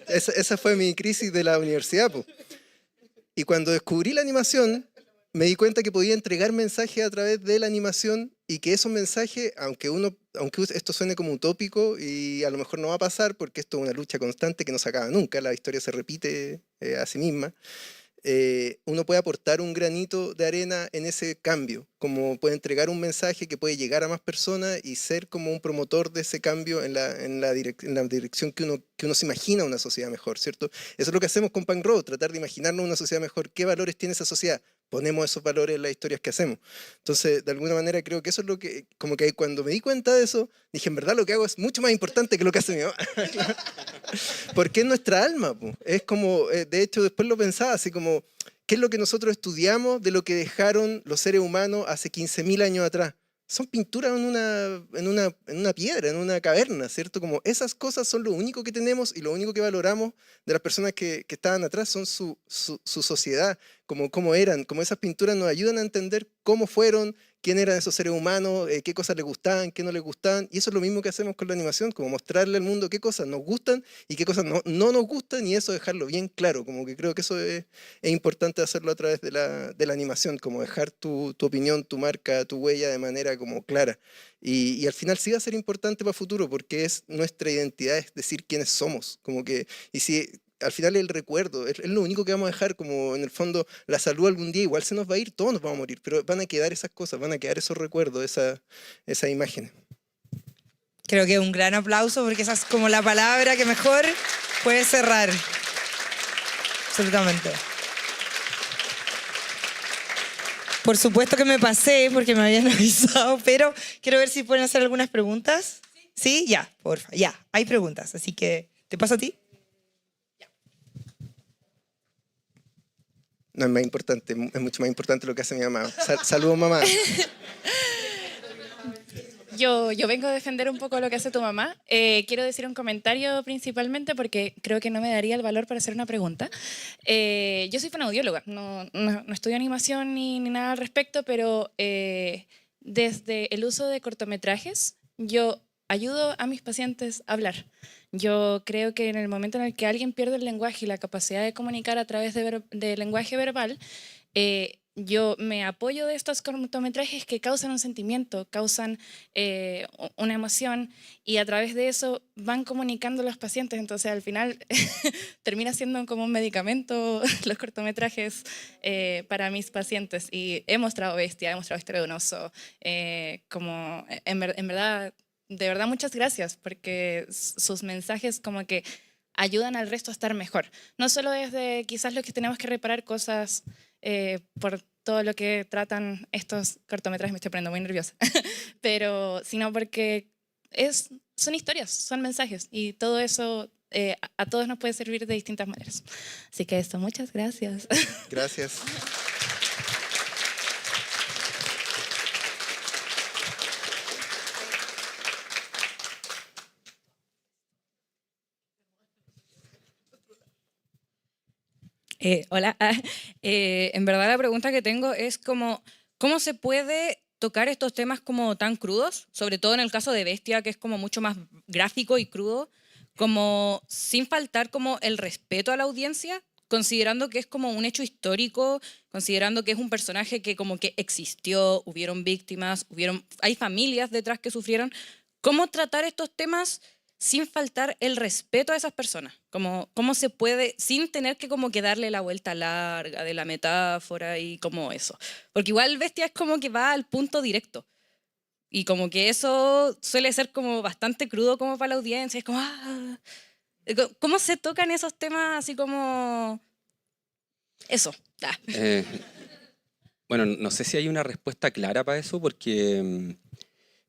esa fue mi crisis de la universidad, po. Y cuando descubrí la animación, me di cuenta que podía entregar mensajes a través de la animación y que esos mensajes, aunque esto suene como utópico y a lo mejor no va a pasar porque esto es una lucha constante que no se acaba nunca, la historia se repite a sí misma, uno puede aportar un granito de arena en ese cambio, como puede entregar un mensaje que puede llegar a más personas y ser como un promotor de ese cambio en la dirección que uno se imagina una sociedad mejor, ¿cierto? Eso es lo que hacemos con Punk Road, tratar de imaginarnos una sociedad mejor. ¿Qué valores tiene esa sociedad? Ponemos esos valores en las historias que hacemos. Entonces, de alguna manera, creo que eso es lo que, como que cuando me di cuenta de eso, dije, en verdad lo que hago es mucho más importante que lo que hace mi mamá. Porque es nuestra alma, po. Es como, de hecho, después lo pensaba, así como, ¿qué es lo que nosotros estudiamos de lo que dejaron los seres humanos hace 15.000 años atrás? Son pinturas en una piedra, en una caverna, ¿cierto? Como esas cosas son lo único que tenemos y lo único que valoramos de las personas que estaban atrás son su sociedad, como cómo eran, como esas pinturas nos ayudan a entender cómo fueron, quién eran esos seres humanos, qué cosas les gustaban, qué no les gustaban, y eso es lo mismo que hacemos con la animación, como mostrarle al mundo qué cosas nos gustan y qué cosas no nos gustan, y eso dejarlo bien claro, como que creo que eso es importante hacerlo a través de la animación, como dejar tu opinión, tu marca, tu huella de manera como clara. Y al final sí va a ser importante para el futuro, porque es nuestra identidad, es decir quiénes somos, como que, y si al final el recuerdo, es lo único que vamos a dejar, como en el fondo la salud algún día igual se nos va a ir, todos nos vamos a morir, pero van a quedar esas cosas, van a quedar esos recuerdos, esas imágenes. Creo que un gran aplauso porque esa es como la palabra que mejor puede cerrar. Absolutamente. Por supuesto que me pasé porque me habían avisado, pero quiero ver si pueden hacer algunas preguntas. ¿Sí? Ya, porfa, ya, hay preguntas, así que te paso a ti. No, es más importante, es mucho más importante lo que hace mi mamá. Saludos, mamá. Yo vengo a defender un poco lo que hace tu mamá. Quiero decir un comentario principalmente porque creo que no me daría el valor para hacer una pregunta. Yo soy fonoaudióloga, no estudio animación ni nada al respecto, pero desde el uso de cortometrajes yo ayudo a mis pacientes a hablar. Yo creo que en el momento en el que alguien pierde el lenguaje y la capacidad de comunicar a través de lenguaje verbal, yo me apoyo de estos cortometrajes que causan un sentimiento, causan una emoción y a través de eso van comunicando a los pacientes. Entonces al final termina siendo como un medicamento los cortometrajes para mis pacientes. Y he mostrado Bestia, he mostrado Historia de un oso, como en verdad, de verdad muchas gracias porque sus mensajes como que ayudan al resto a estar mejor. No solo desde quizás lo que tenemos que reparar cosas por todo lo que tratan estos cortometrajes, me estoy poniendo muy nerviosa, pero sino porque son historias, son mensajes y todo eso a todos nos puede servir de distintas maneras. Así que esto, muchas gracias. Gracias. Hola. En verdad la pregunta que tengo es como, ¿cómo se puede tocar estos temas como tan crudos? Sobre todo en el caso de Bestia, que es como mucho más gráfico y crudo, como sin faltar como el respeto a la audiencia, considerando que es como un hecho histórico, considerando que es un personaje que como que existió, hubieron víctimas, hay familias detrás que sufrieron. ¿Cómo tratar estos temas sin faltar el respeto a esas personas? ¿Cómo se puede, sin tener que como que darle la vuelta larga de la metáfora y como eso? Porque igual Bestia es como que va al punto directo. Y como que eso suele ser como bastante crudo como para la audiencia. Es como, ¿cómo se tocan esos temas así como eso? Bueno, no sé si hay una respuesta clara para eso,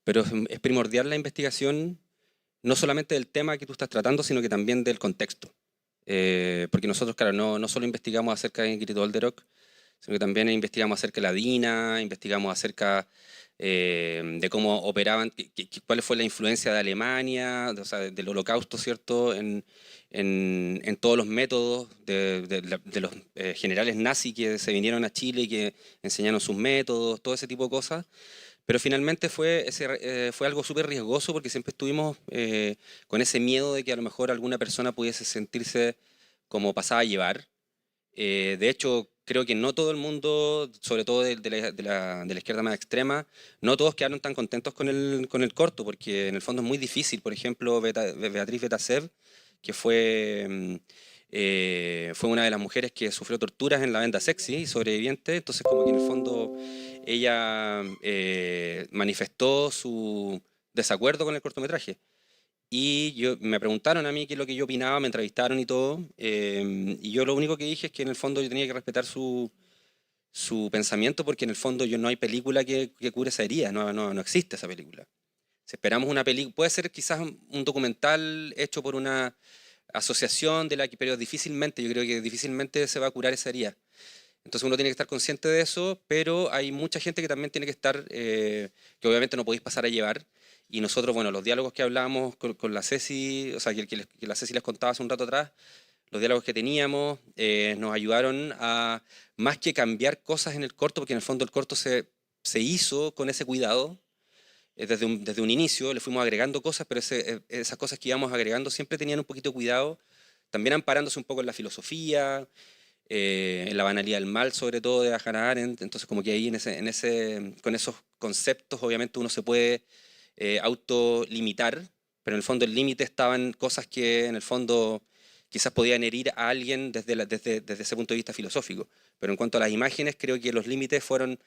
pero es primordial la investigación, no solamente del tema que tú estás tratando, sino que también del contexto. Porque nosotros, claro, no solo investigamos acerca de Ingrid Olderock, sino que también investigamos acerca de la DINA, investigamos acerca de cómo operaban, cuál fue la influencia de Alemania, o sea, del Holocausto, ¿cierto?, en todos los métodos de los generales nazis que se vinieron a Chile y que enseñaron sus métodos, todo ese tipo de cosas. Pero finalmente fue algo súper riesgoso porque siempre estuvimos con ese miedo de que a lo mejor alguna persona pudiese sentirse como pasada a llevar. De hecho, creo que no todo el mundo, sobre todo de la izquierda más extrema, no todos quedaron tan contentos con el corto, porque en el fondo es muy difícil. Por ejemplo, Beatriz Betasev, que fue una de las mujeres que sufrió torturas en la venda sexy y sobreviviente, entonces como que en el fondo ella manifestó su desacuerdo con el cortometraje. Y me preguntaron a mí qué es lo que yo opinaba, me entrevistaron y todo, y yo lo único que dije es que en el fondo yo tenía que respetar su pensamiento, porque en el fondo no hay película que cure esa herida, no existe esa película. Si esperamos una película, puede ser quizás un documental hecho por una asociación pero difícilmente, yo creo que difícilmente se va a curar esa herida. Entonces uno tiene que estar consciente de eso, pero hay mucha gente que también tiene que estar, que obviamente no podéis pasar a llevar. Y nosotros, bueno, los diálogos que hablábamos con la Ceci, o sea, que la Ceci les contaba hace un rato atrás, los diálogos que teníamos nos ayudaron a, más que cambiar cosas en el corto, porque en el fondo el corto se hizo con ese cuidado, desde un inicio, le fuimos agregando cosas, pero esas cosas que íbamos agregando siempre tenían un poquito de cuidado, también amparándose un poco en la filosofía, en la banalidad del mal, sobre todo de Hannah Arendt. Entonces como que ahí con esos conceptos obviamente uno se puede autolimitar, pero en el fondo el límite estaban cosas que en el fondo quizás podían herir a alguien desde ese punto de vista filosófico. Pero en cuanto a las imágenes, creo que los límites fueron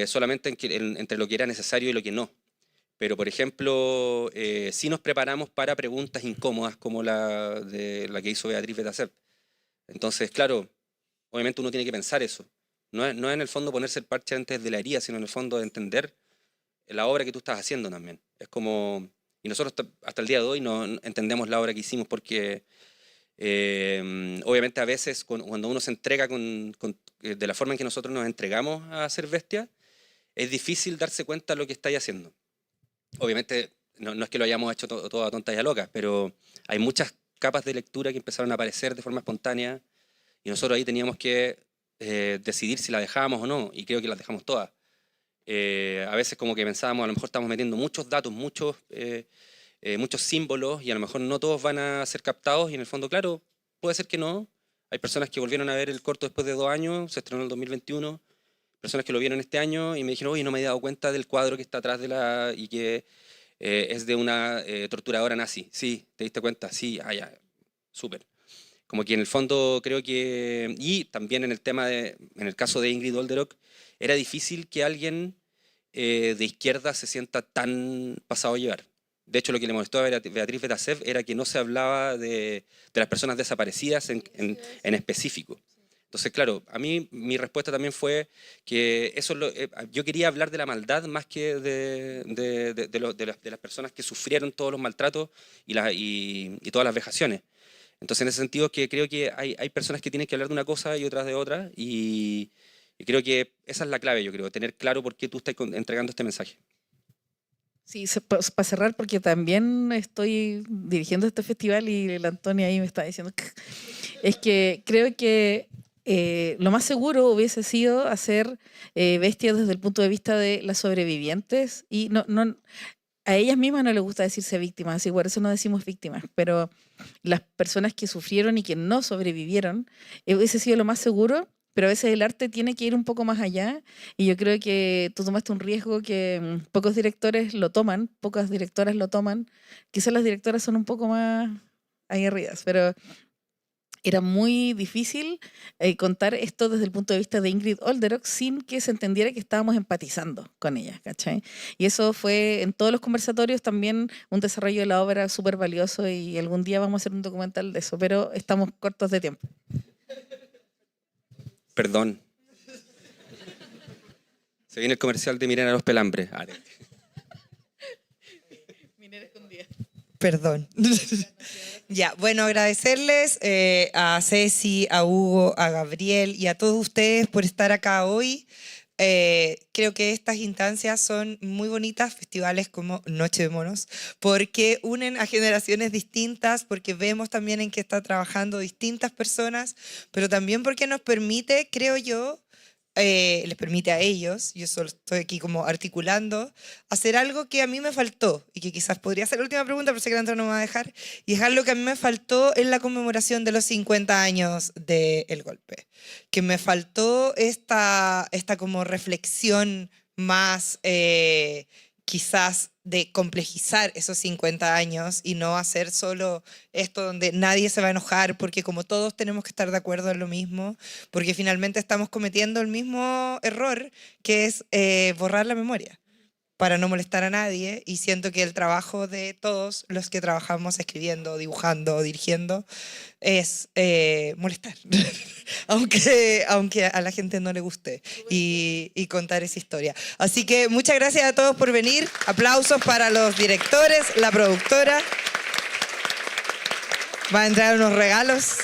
solamente entre lo que era necesario y lo que no. Pero, por ejemplo, sí nos preparamos para preguntas incómodas como la que hizo Beatriz Betasev. Entonces, claro, obviamente uno tiene que pensar eso. No es en el fondo ponerse el parche antes de la herida, sino en el fondo de entender la obra que tú estás haciendo también. Es como, y nosotros hasta el día de hoy no entendemos la obra que hicimos, porque obviamente a veces cuando uno se entrega de la forma en que nosotros nos entregamos a ser Bestia, es difícil darse cuenta de lo que estáis haciendo. Obviamente no es que lo hayamos hecho todo a tontas y a locas, pero hay muchas capas de lectura que empezaron a aparecer de forma espontánea y nosotros ahí teníamos que decidir si la dejábamos o no, y creo que las dejamos todas. A veces como que pensábamos, a lo mejor estamos metiendo muchos datos, muchos símbolos, y a lo mejor no todos van a ser captados, y en el fondo, claro, puede ser que no. Hay personas que volvieron a ver el corto después de 2 años, se estrenó en el 2021, personas que lo vieron este año y me dijeron, oye, no me he dado cuenta del cuadro que está atrás y que es de una torturadora nazi. Sí, ¿te diste cuenta? Sí, ya, súper. Como que en el fondo creo que, y también en el caso de Ingrid Olderock, era difícil que alguien de izquierda se sienta tan pasado a llevar. De hecho, lo que le molestó a Beatriz Betasev era que no se hablaba de las personas desaparecidas en específico. Entonces, claro, a mí mi respuesta también fue que eso yo quería hablar de la maldad más que de las personas que sufrieron todos los maltratos y todas las vejaciones. Entonces, en ese sentido, que creo que hay personas que tienen que hablar de una cosa y otras de otra, y creo que esa es la clave, yo creo, tener claro por qué tú estás entregando este mensaje. Sí, para cerrar, porque también estoy dirigiendo este festival y la Antonia ahí me está diciendo, es que creo que lo más seguro hubiese sido hacer Bestia desde el punto de vista de las sobrevivientes, y a ellas mismas no les gusta decirse víctimas, así por eso no decimos víctimas, pero las personas que sufrieron y que no sobrevivieron, hubiese sido lo más seguro. Pero a veces el arte tiene que ir un poco más allá, y yo creo que tú tomaste un riesgo que pocos directores lo toman, pocas directoras lo toman. Quizás las directoras son un poco más aguerridas, pero era muy difícil contar esto desde el punto de vista de Ingrid Olderock sin que se entendiera que estábamos empatizando con ella, ¿cachai? Y eso fue en todos los conversatorios también un desarrollo de la obra súper valioso, y algún día vamos a hacer un documental de eso, pero estamos cortos de tiempo. Perdón. Se viene el comercial de Miren a los Pelambres. Perdón. Ya, bueno, agradecerles a Ceci, a Hugo, a Gabriel y a todos ustedes por estar acá hoy. Creo que estas instancias son muy bonitas, festivales como Noche de Monos, porque unen a generaciones distintas, porque vemos también en qué están trabajando distintas personas, pero también porque nos permite, creo yo, les permite a ellos, yo solo estoy aquí como articulando, hacer algo que a mí me faltó y que quizás podría ser la última pregunta, pero sé que la otra no me va a dejar, y es algo que a mí me faltó en la conmemoración de los 50 años del golpe, que me faltó esta como reflexión más quizás de complejizar esos 50 años y no hacer solo esto donde nadie se va a enojar porque como todos tenemos que estar de acuerdo en lo mismo, porque finalmente estamos cometiendo el mismo error que es borrar la memoria para no molestar a nadie, y siento que el trabajo de todos los que trabajamos escribiendo, dibujando, dirigiendo es molestar, aunque a la gente no le guste, y contar esa historia. Así que muchas gracias a todos por venir, aplausos para los directores, la productora. Va a entrar unos regalos.